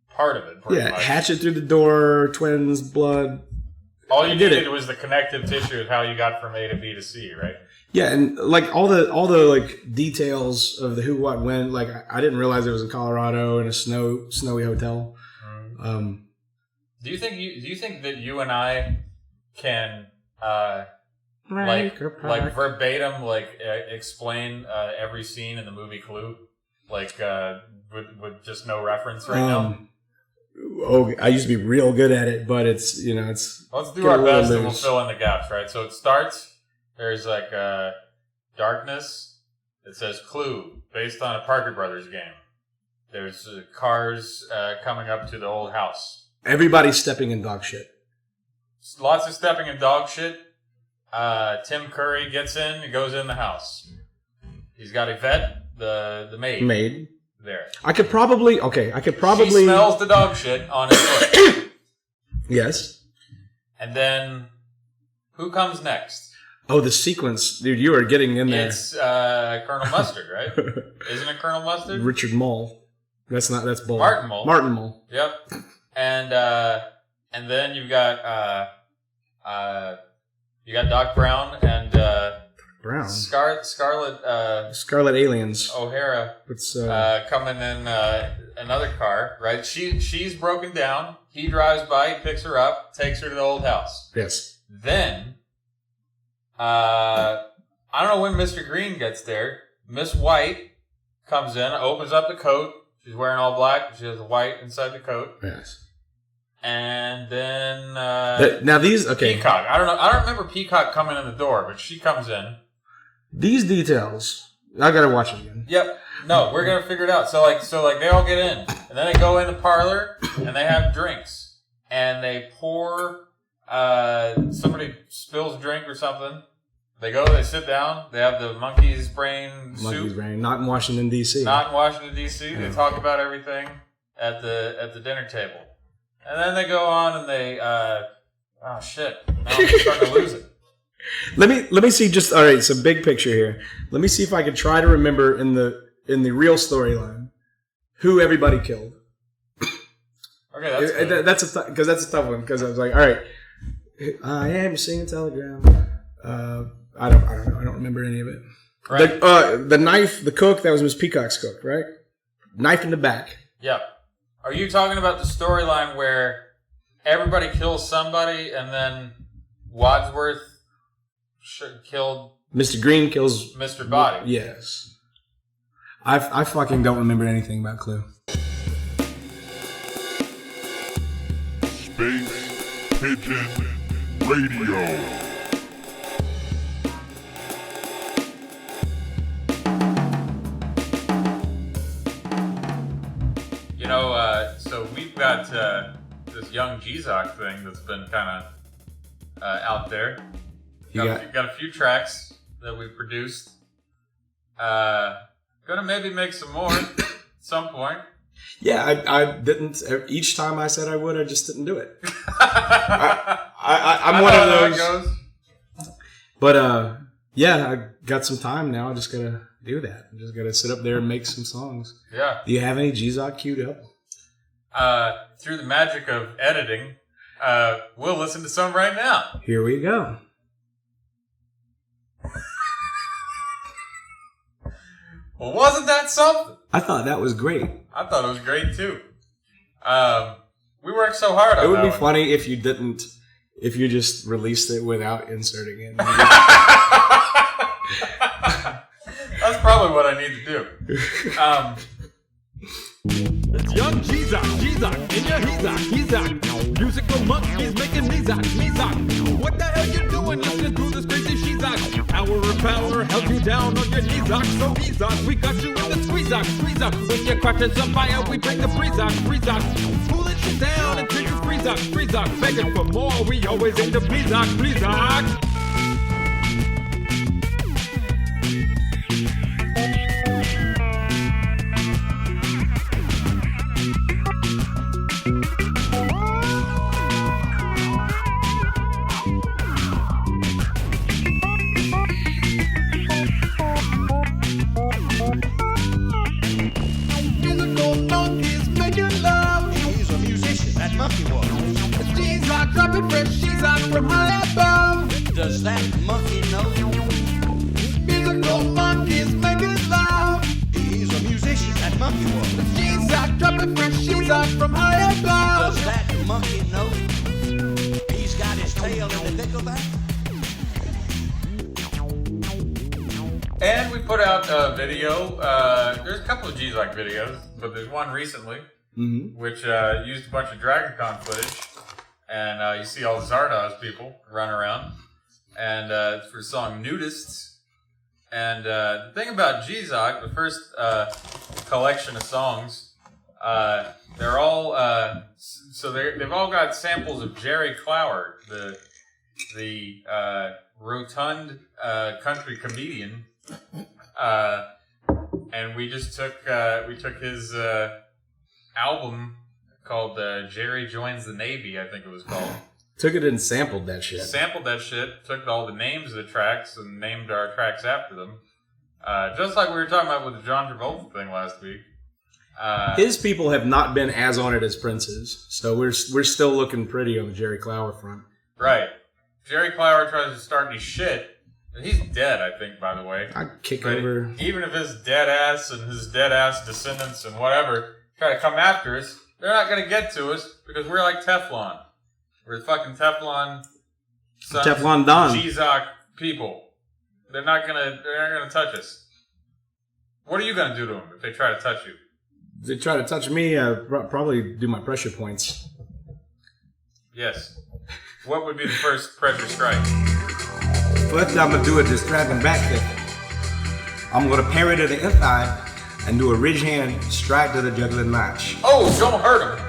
part of it. Pretty much. Hatchet through the door, twins, blood. All you needed was the connective tissue of how you got from A to B to C, right? Yeah, and like all the like details of the who, what, when. Like I didn't realize it was in Colorado in a snowy hotel. Do you think that you and I can like verbatim explain every scene in the movie Clue, with just no reference right now? Oh, I used to be real good at it, but it's Let's do our best and we'll fill in the gaps, right? So it starts, there's like darkness. It says Clue, based on a Parker Brothers game. There's cars coming up to the old house. Everybody's stepping in dog shit. Lots of stepping in dog shit. Tim Curry gets in and goes in the house. He's got Yvette, the maid. There. I could probably. She smells the dog shit on his foot. Yes. And then, who comes next? Oh, the sequence, dude! You are getting in there. It's Colonel Mustard, right? Isn't it Colonel Mustard? Richard Mole. That's Bull. Martin Mole. Martin Mole. Yep. And then you've got Doc Brown and Brown. Scarlet Aliens. O'Hara coming in another car, right? She's broken down. He drives by, he picks her up, takes her to the old house. Yes. Then, I don't know when Mr. Green gets there. Miss White comes in, opens up the coat. She's wearing all black. She has the white inside the coat. Yes. And then now these Peacock. I don't remember Peacock coming in the door, but she comes in. These details, I gotta watch it again. Yep. No, we're gonna figure it out. So they all get in, and then they go in the parlor, and they have drinks, and they pour. Somebody spills a drink or something. They go, they sit down. They have the monkey's brain soup. Monkey's brain, not in Washington D.C. Not in Washington D.C. They talk about everything at the dinner table, and then they go on and they. Oh shit! Now I'm starting to lose it. Let me see. Just all right. So big picture here. Let me see if I can try to remember in the real storyline who everybody killed. Okay, that's a tough one because I was like, all right, I am singing telegram. I don't know. I don't remember any of it. Right. The knife, the cook. That was Miss Peacock's cook, right? Knife in the back. Yep. Are you talking about the storyline where everybody kills somebody and then Wadsworth killed Mr. Green kills Mr. Body? Yes. I fucking don't remember anything about Clue. Space Pigeon Radio. So we've got this young G-Zoc thing that's been kind of out there. Got a few tracks that we produced. Gonna maybe make some more at some point. Yeah, I didn't. Each time I said I would, I just didn't do it. I'm one of those. Goes. But yeah, I got some time now. I just gotta do that. I just gotta sit up there and make some songs. Yeah. Do you have any G-Zoc queued up? Through the magic of editing, we'll listen to some right now. Here we go. Well, wasn't that something? I thought that was great. I thought it was great too. We worked so hard on that. It would be funny if you didn't, if you just released it without inserting it. That's probably what I need to do. It's young G-Zock, in your He-Zock. Musical monkeys making me-Zock. What the hell you doing listening to this crazy She-Zock? Hour of power held you down on your knees-Zock. So E-Zock, we got you in the squeeze-Zock. When your crotches on fire, we bring the freeze-Zock. Cooling you down until you freeze-Zock. Begging for more, we always aim to please-Zock. Does that monkey know? Musical monkeys making love. He's a musician, that monkey was. She's dropping fresh, she's from high above. Does that monkey know? He's got his tail in the nickelback. And we put out a video. There's a couple of G-Zock videos, but there's one recently, which used a bunch of Dragon Con footage. And you see all the Zardoz people run around. And it's for the song Nudists. And the thing about G-Zock, the first collection of songs, they're all, they've all got samples of Jerry Clower, the rotund country comedian. And we just took his album called Jerry Joins the Navy, I think it was called. Took it and sampled that shit. Sampled that shit, took all the names of the tracks and named our tracks after them. Just like we were talking about with the John Travolta thing last week. His people have not been as on it as Prince's, so we're still looking pretty on the Jerry Clower front. Right. Jerry Clower tries to start any shit. He's dead, I think, by the way. I'd kick over. Even if his dead ass and his dead ass descendants and whatever try to come after us, they're not going to get to us because we're like Teflon. We're fucking Teflon sons, Teflon Don. G-Zock people. They're not gonna touch us. What are you gonna do to them if they try to touch you? If they try to touch me, probably do my pressure points. Yes. What would be the first pressure strike? First I'm gonna do a distracting back kick. I'm gonna parry to the inside and do a ridge hand strike to the juggling notch. Oh, don't hurt him.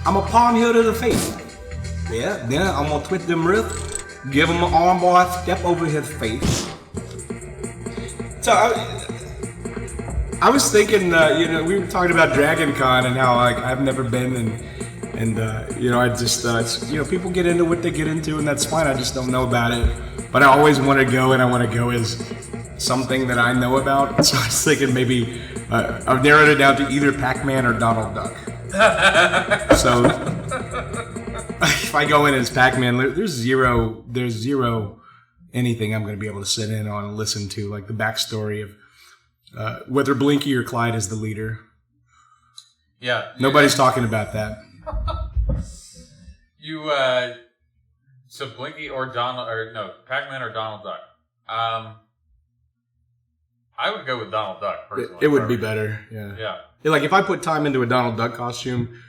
I'm a palm heel to the face. Yeah, then I'm gonna twist them wrists, give him an armbar, step over his face. So I was thinking, we were talking about Dragon Con and how I've never been and I just people get into what they get into and that's fine. I just don't know about it, but I always want to go and I want to go as something that I know about. So I was thinking maybe I've narrowed it down to either Pac Man or Donald Duck. So. If I go in as Pac Man, there's zero anything I'm going to be able to sit in on and listen to, like the backstory of whether Blinky or Clyde is the leader. Yeah. Nobody's talking about that. So Blinky or Pac Man or Donald Duck. I would go with Donald Duck personally. It would be better. Yeah. Yeah. Like if I put time into a Donald Duck costume,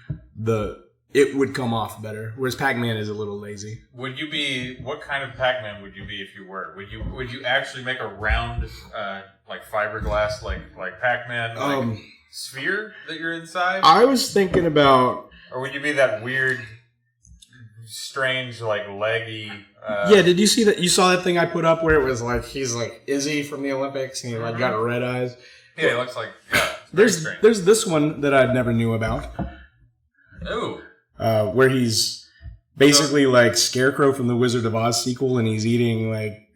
it would come off better. Whereas Pac Man is a little lazy. Would you be? What kind of Pac Man would you be if you were? Would you actually make a round, like fiberglass, like Pac Man, sphere that you're inside? I was thinking about. Or would you be that weird, strange, like leggy? Yeah. Did you see that? You saw that thing I put up where it was like he's like Izzy from the Olympics and he like got red eyes. Yeah, it looks like. Yeah. There's this one that I never knew about. Ooh. Where he's basically like Scarecrow from the Wizard of Oz sequel, and he's eating like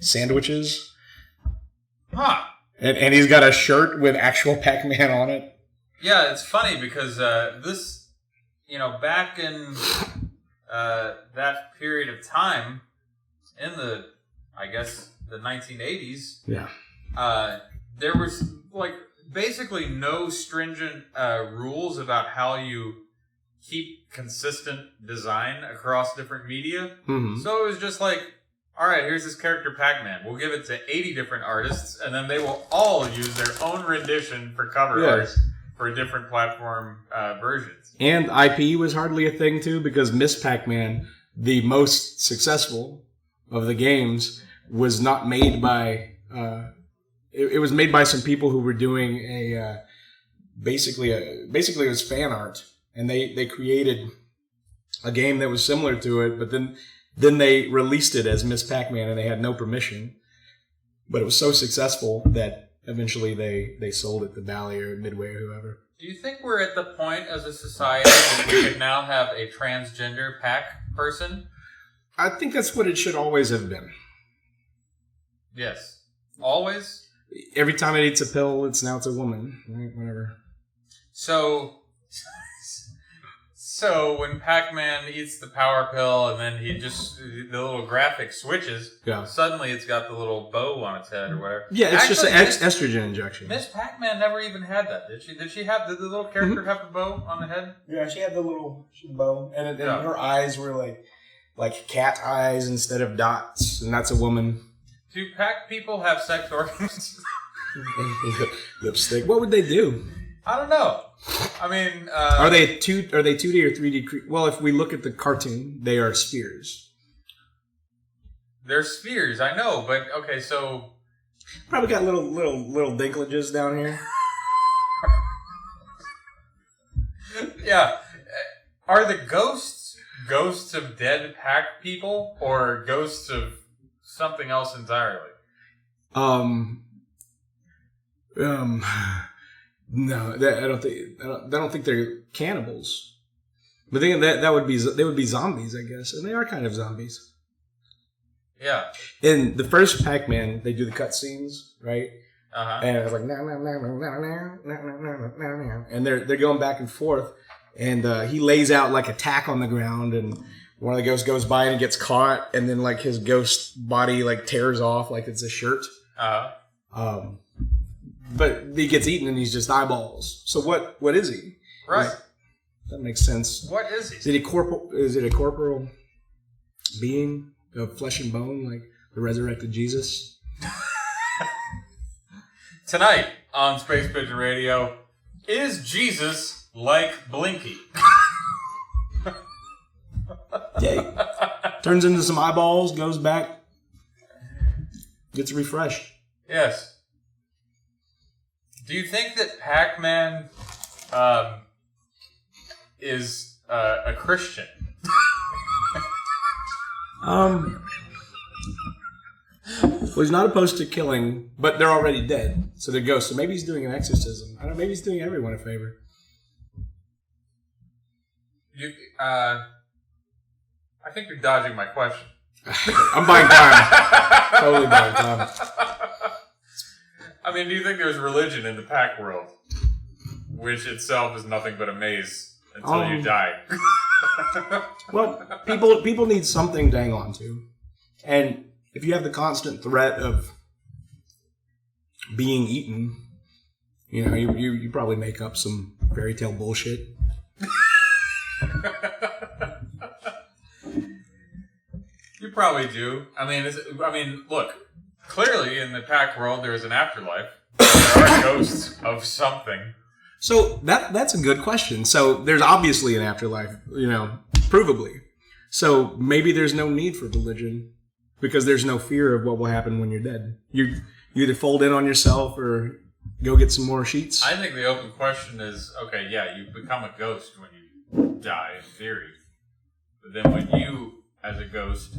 sandwiches. Huh. And he's got a shirt with actual Pac Man on it. Yeah, it's funny because this, back in that period of time, in the 1980s. Yeah. There was basically no stringent rules about how you keep consistent design across different media. Mm-hmm. So it was just like, all right, here's this character Pac Man. We'll give it to 80 different artists, and then they will all use their own rendition for cover art for different platform versions. And IP was hardly a thing too, because Miss Pac Man, the most successful of the games, was not made by. It was made by some people who were doing basically it was fan art, and they created a game that was similar to it, but then they released it as Miss Pac Man, and they had no permission. But it was so successful that eventually they sold it to Bally or Midway or whoever. Do you think we're at the point as a society that we could now have a transgender Pac person? I think that's what it should always have been. Yes. Always? Every time it eats a pill, it's a woman. Right? Whatever. So when Pac-Man eats the power pill and then the little graphic switches, suddenly it's got the little bow on its head or whatever. Yeah, it's just an estrogen injection. Miss Pac-Man never even had that, did she? Did the little character have the bow on the head? Yeah, she had the little bow, and her eyes were like cat eyes instead of dots, and that's a woman. Do Pac people have sex organs? Lipstick. What would they do? I don't know. I mean, are they 2D or 3D? Well, if we look at the cartoon, they are spheres. They're spheres, I know, but okay, so probably got little dinklages down here. Yeah. Are the ghosts of dead Pac people or ghosts of something else entirely? No, I don't think they're cannibals. But then they would be zombies, I guess, and they are kind of zombies. Yeah. In the first Pac-Man, they do the cutscenes, right? Uh-huh. And it's like and they're going back and forth, and he lays out like a tack on the ground, and one of the ghosts goes by and gets caught, and then like his ghost body like tears off like it's a shirt. But he gets eaten and he's just eyeballs. So what is he? Right. That makes sense. What is he? Is it a corporal being of flesh and bone, like the resurrected Jesus? Tonight on Space Pigeon Radio, is Jesus like Blinky? Yeah. Turns into some eyeballs, goes back, gets refreshed. Yes. Do you think that Pac-Man is a Christian? Well, he's not opposed to killing, but they're already dead, so they're ghosts. So maybe he's doing an exorcism. I don't know. Maybe he's doing everyone a favor. I think you're dodging my question. I'm buying time. Totally buying time. I mean, do you think there's religion in the Pac world, which itself is nothing but a maze until you die? Well, people need something to hang on to, and if you have the constant threat of being eaten, you probably make up some fairy tale bullshit. You probably do. I mean, look. Clearly, in the Pac world, there is an afterlife. There are ghosts of something. So that's a good question. So there's obviously an afterlife, provably. So maybe there's no need for religion because there's no fear of what will happen when you're dead. You either fold in on yourself or go get some more sheets. I think the open question is, okay, yeah, you become a ghost when you die, in theory. But then when you, as a ghost,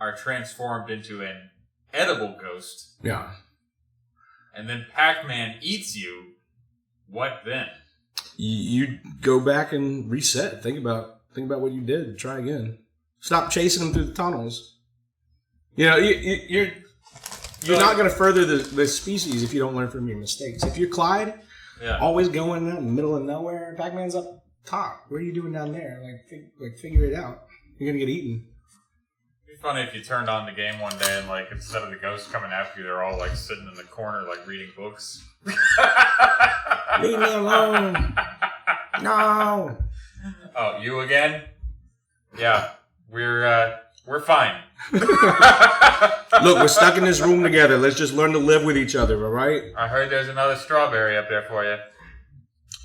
are transformed into an edible ghost. Yeah. And then Pac-Man eats you. What then? You go back and reset. Think about what you did. Try again. Stop chasing them through the tunnels. You're not going to further the species if you don't learn from your mistakes. If you're Clyde, always going out in the middle of nowhere, Pac-Man's up top. What are you doing down there? Like figure it out. You're going to get eaten. It'd be funny if you turned on the game one day and instead of the ghosts coming after you, they're all sitting in the corner reading books. Leave me alone. No. Oh, you again? Yeah, we're fine. Look, we're stuck in this room together. Let's just learn to live with each other, all right? I heard there's another strawberry up there for you.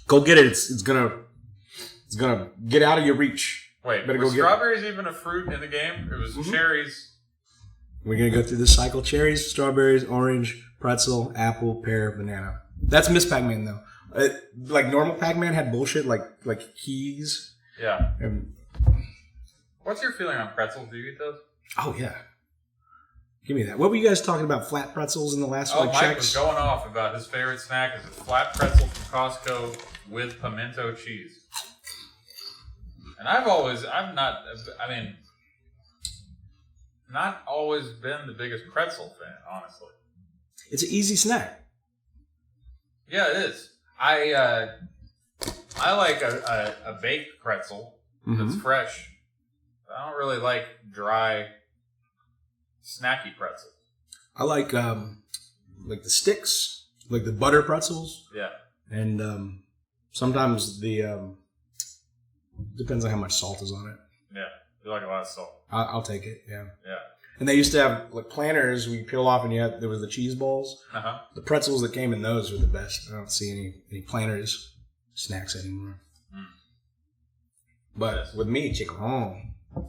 Go get it. It's gonna get out of your reach. Wait, better was go get strawberries even a fruit in the game? It was cherries. We're gonna go through the cycle: cherries, strawberries, orange, pretzel, apple, pear, banana. That's Miss Pac Man though. Like normal Pac Man had bullshit like keys. Yeah. And what's your feeling on pretzels? Do you eat those? oh yeah, give me that. What were you guys talking about? Flat pretzels in the last Oh, like Mike checks? was going off about his favorite snack is a flat pretzel from Costco with pimento cheese. And I've not always been the biggest pretzel fan, honestly. It's an easy snack. Yeah, it is. I like a baked pretzel that's fresh. I don't really like dry, snacky pretzels. I like the sticks, like the butter pretzels. Yeah. And sometimes the depends on how much salt is on it. Yeah, you like a lot of salt. I'll take it. Yeah. Yeah. And they used to have like planters we peel off, and there was the cheese balls. Uh-huh. The pretzels that came in those were the best. I don't see any planters snacks anymore. Mm. But with me, Chicharrón. You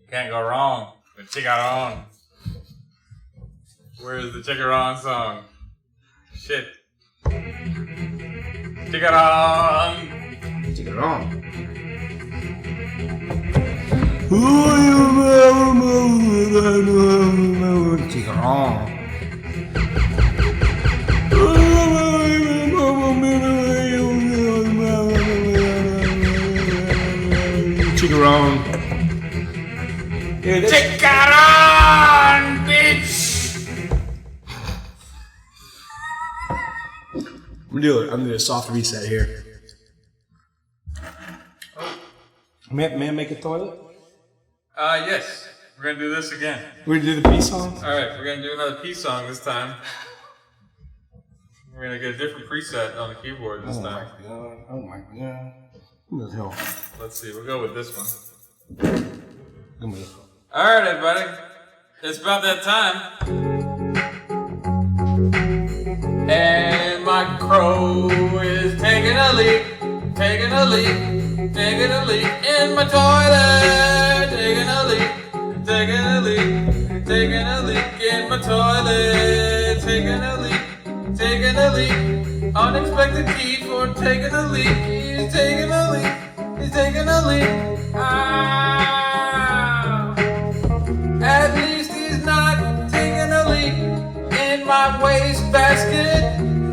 can't go wrong with Chicharrón. Where's the Chicharrón song? Shit. Chicharrón. Chicharrón. Chicharrón. Chicharrón. Chicharrón, bitch! I'm gonna do a soft reset here. Man, make a toilet? Yes. We're gonna do this again. We're gonna do the peace song? Alright, we're gonna do another peace song this time. We're gonna get a different preset on the keyboard this time. Oh my god. What the hell? Let's see, we'll go with this one. Come on. Alright, everybody. It's about that time. And my crow is taking a leak in my toilet. Taking a leak in my toilet. Taking a leak. Unexpected key for taking a leak. He's taking a leak. Ah. At least he's not taking a leak in my wastebasket.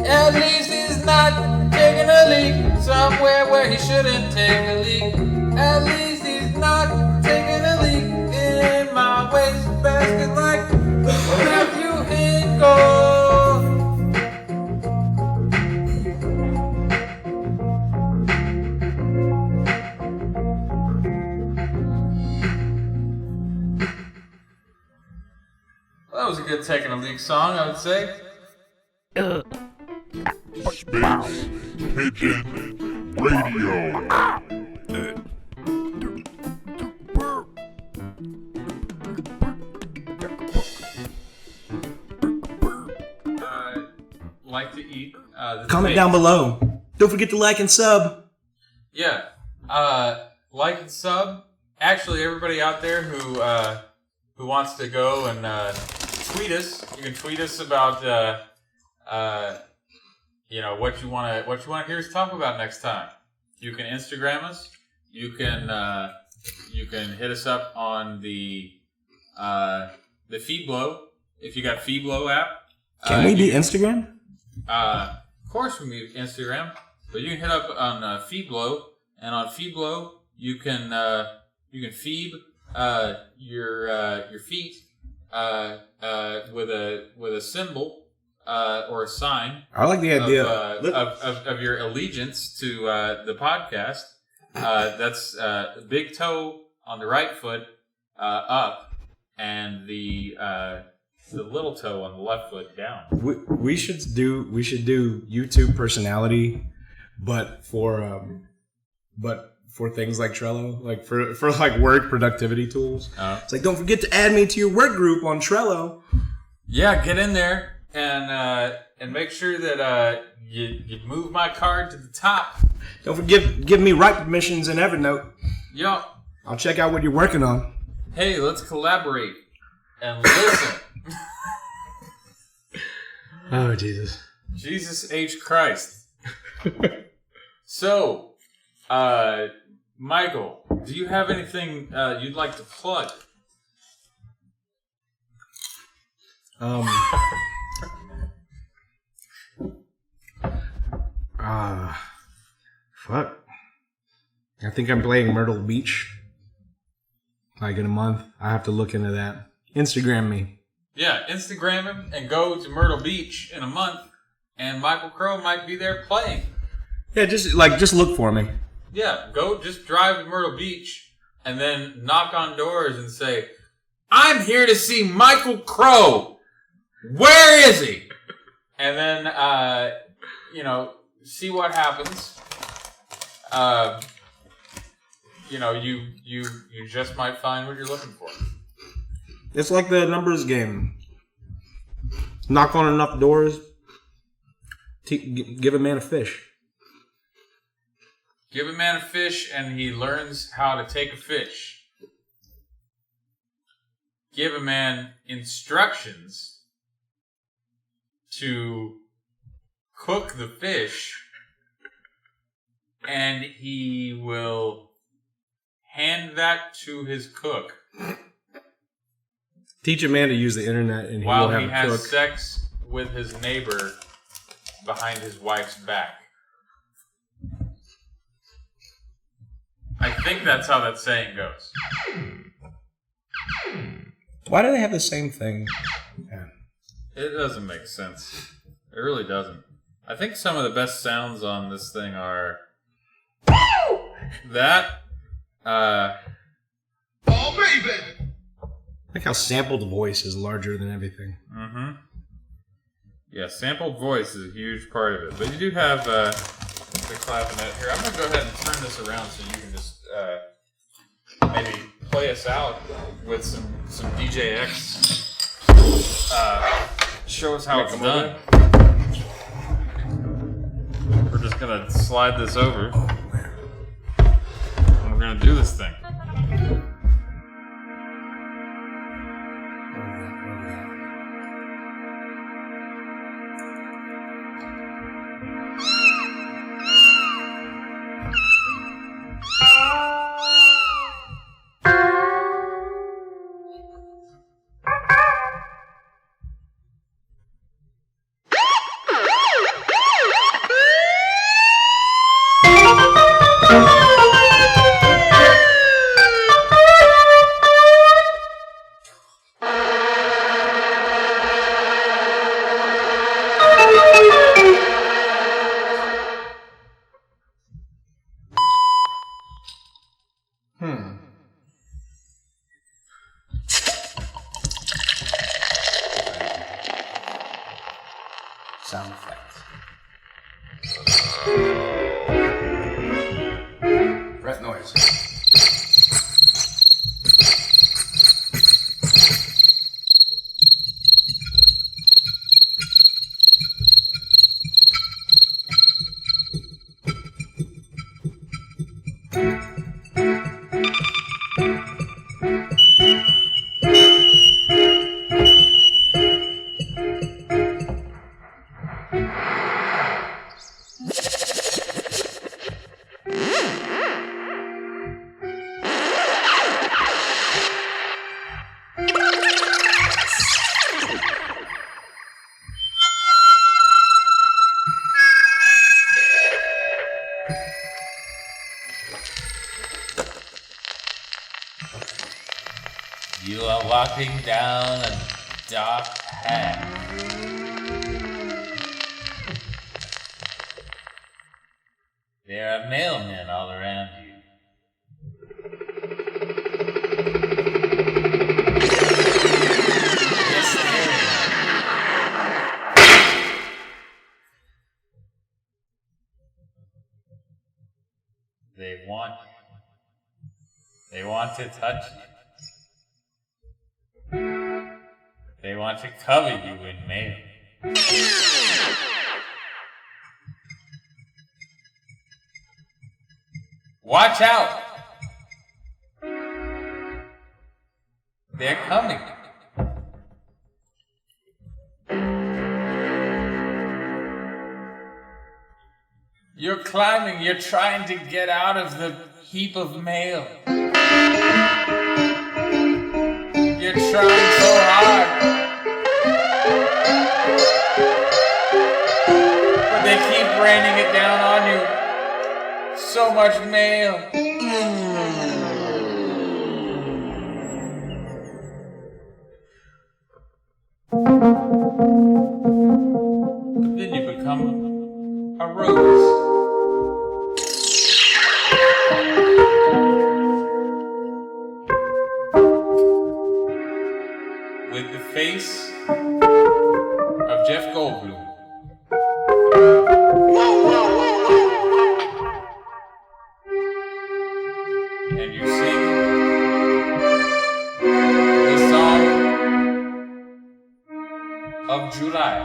At least he's not taking a leak somewhere where he shouldn't take a leak. At least he's not taking a leak in my wastebasket like Matthew Ingles. That was a good taking a leak song, I would say. Space Pigeon Radio. Like to eat. Comment down below. Don't forget to like and sub. Yeah. Like and sub. Actually, everybody out there who wants to go and tweet us, you can tweet us about what you want to hear us talk about next time. You can Instagram us. You can hit us up on the Feedblow if you got Feedblow app. Can we be Instagram? Of course we need Instagram, but you can hit up on Feedblow, and on Feedblow you can feed your feet with a symbol or a sign. I like the idea of your allegiance to the podcast. That's the big toe on the right foot up, and the little toe on the left foot down. We should do YouTube personality, but for things like Trello, like for like work productivity tools. It's like, don't forget to add me to your work group on Trello. Yeah, get in there and make sure that you move my card to the top. Don't forget, give me write permissions in Evernote. Yup. I'll check out what you're working on. Hey, let's collaborate and listen. Oh, Jesus. Jesus H. Christ. So, Michael, do you have anything you'd like to plug? Fuck. I think I'm playing Myrtle Beach. Like in a month. I have to look into that. Instagram me. Yeah, Instagram him and go to Myrtle Beach in a month, and Michael Crowe might be there playing. Yeah, just look for me. Yeah, just drive to Myrtle Beach and then knock on doors and say, I'm here to see Michael Crowe. Where is he? And then, see what happens. You just might find what you're looking for. It's like the numbers game. Knock on enough doors. Give a man a fish. Give a man a fish and he learns how to take a fish. Give a man instructions to cook the fish and he will hand that to his cook. Teach a man to use the internet and he while will have he a has cook. sex with his neighbor behind his wife's back. I think that's how that saying goes. Why do they have the same thing? Yeah. It doesn't make sense. It really doesn't. I think some of the best sounds on this thing are that. Oh, baby! I like how sampled voice is larger than everything. Mm-hmm. Yeah, sampled voice is a huge part of it. But you do have the clavinet here. I'm going to go ahead and turn this around so you can just maybe play us out with some DJX. Show us how it's done. We're just going to slide this over. And we're going to do this thing. Sound effects. Breath noise. You are walking down a dark path. There are mailmen all around you. They're staring at you. They want to touch you. They want to cover you in mail. Watch out! They're coming. You're climbing, you're trying to get out of the heap of mail. You're trying so hard. But they keep raining it down on you. So much mail. But then you become a rose. With the face of Jeff Goldblum. And you sing the song of July.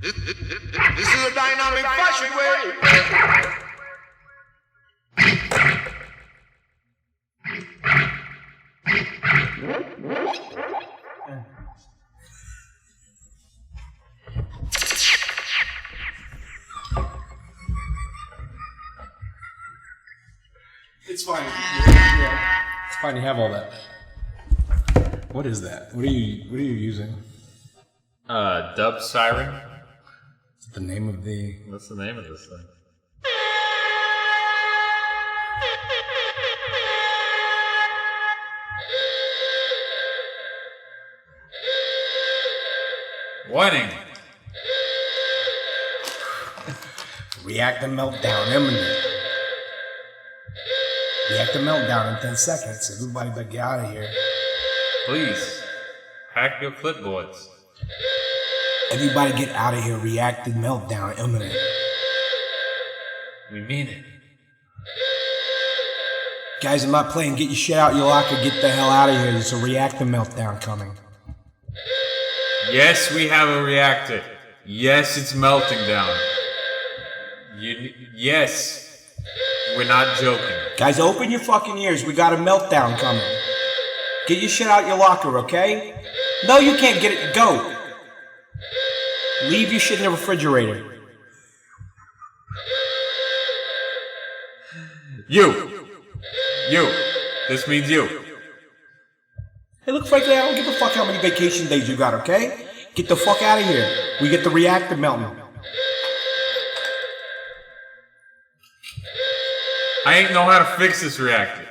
This is a dynamic fashion way. It's fine. Yeah. It's fine to have all that. What is that? What are you using? Dub Siren. The name of the... What's the name of this thing? Warning. Reactor meltdown imminent. Reactor meltdown in 10 seconds. Everybody better get out of here. Please, pack your clipboards. Everybody get out of here. Reactor meltdown imminent. We mean it. Guys, I'm not playing. Get your shit out your locker. Get the hell out of here. There's a reactor meltdown coming. Yes, we have a reactor. Yes, it's melting down. Yes, we're not joking. Guys, open your fucking ears. We got a meltdown coming. Get your shit out your locker, okay? No, you can't get it. Go. Leave your shit in the refrigerator. You. This means you. Hey, look, frankly, I don't give a fuck how many vacation days you got, okay? Get the fuck out of here. We get the reactor melting. I ain't know how to fix this reactor.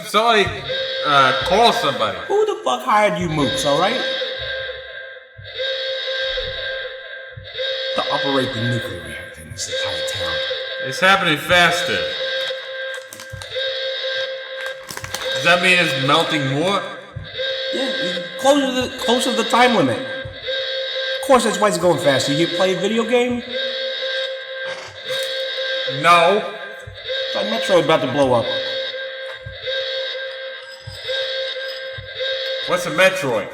Somebody, call somebody. Who the fuck hired you mooks, alright? To operate the nuclear reactor in this entire town. It's happening faster. Does that mean it's melting more? Yeah, closer to the time limit. Of course, that's why it's going faster. You play a video game? No. It's like Metroid about to blow up. What's a Metroid?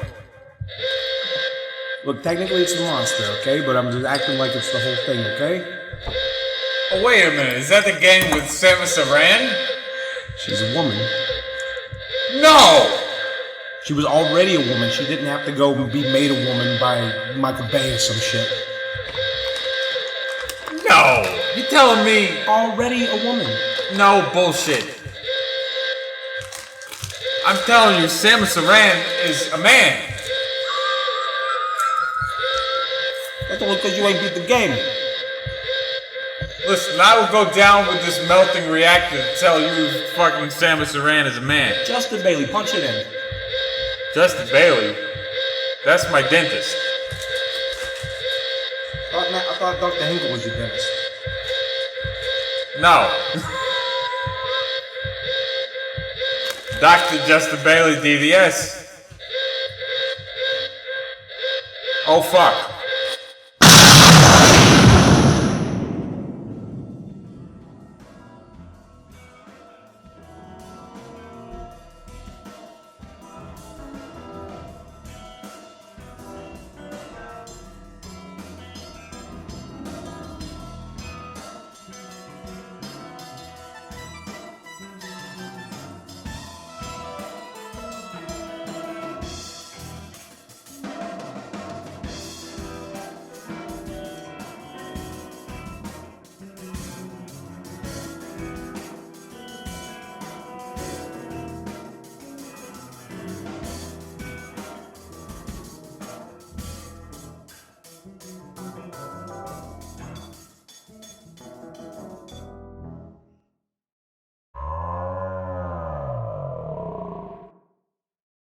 Look, technically it's the monster, okay? But I'm just acting like it's the whole thing, okay? Oh, wait a minute. Is that the game with Samus Aran? She's a woman. No! She was already a woman. She didn't have to go and be made a woman by Michael Bay or some shit. No! You telling me? Already a woman. No bullshit. I'm telling you, Samus Aran is a man. That's only because you ain't beat the game. Listen, I will go down with this melting reactor to tell you fucking Samus Aran is a man. Justin Bailey, punch it in. Justin Bailey? That's my dentist. I thought Dr. Hinkle was your dentist. No. Dr. Justin Bailey, DVS. Oh, fuck.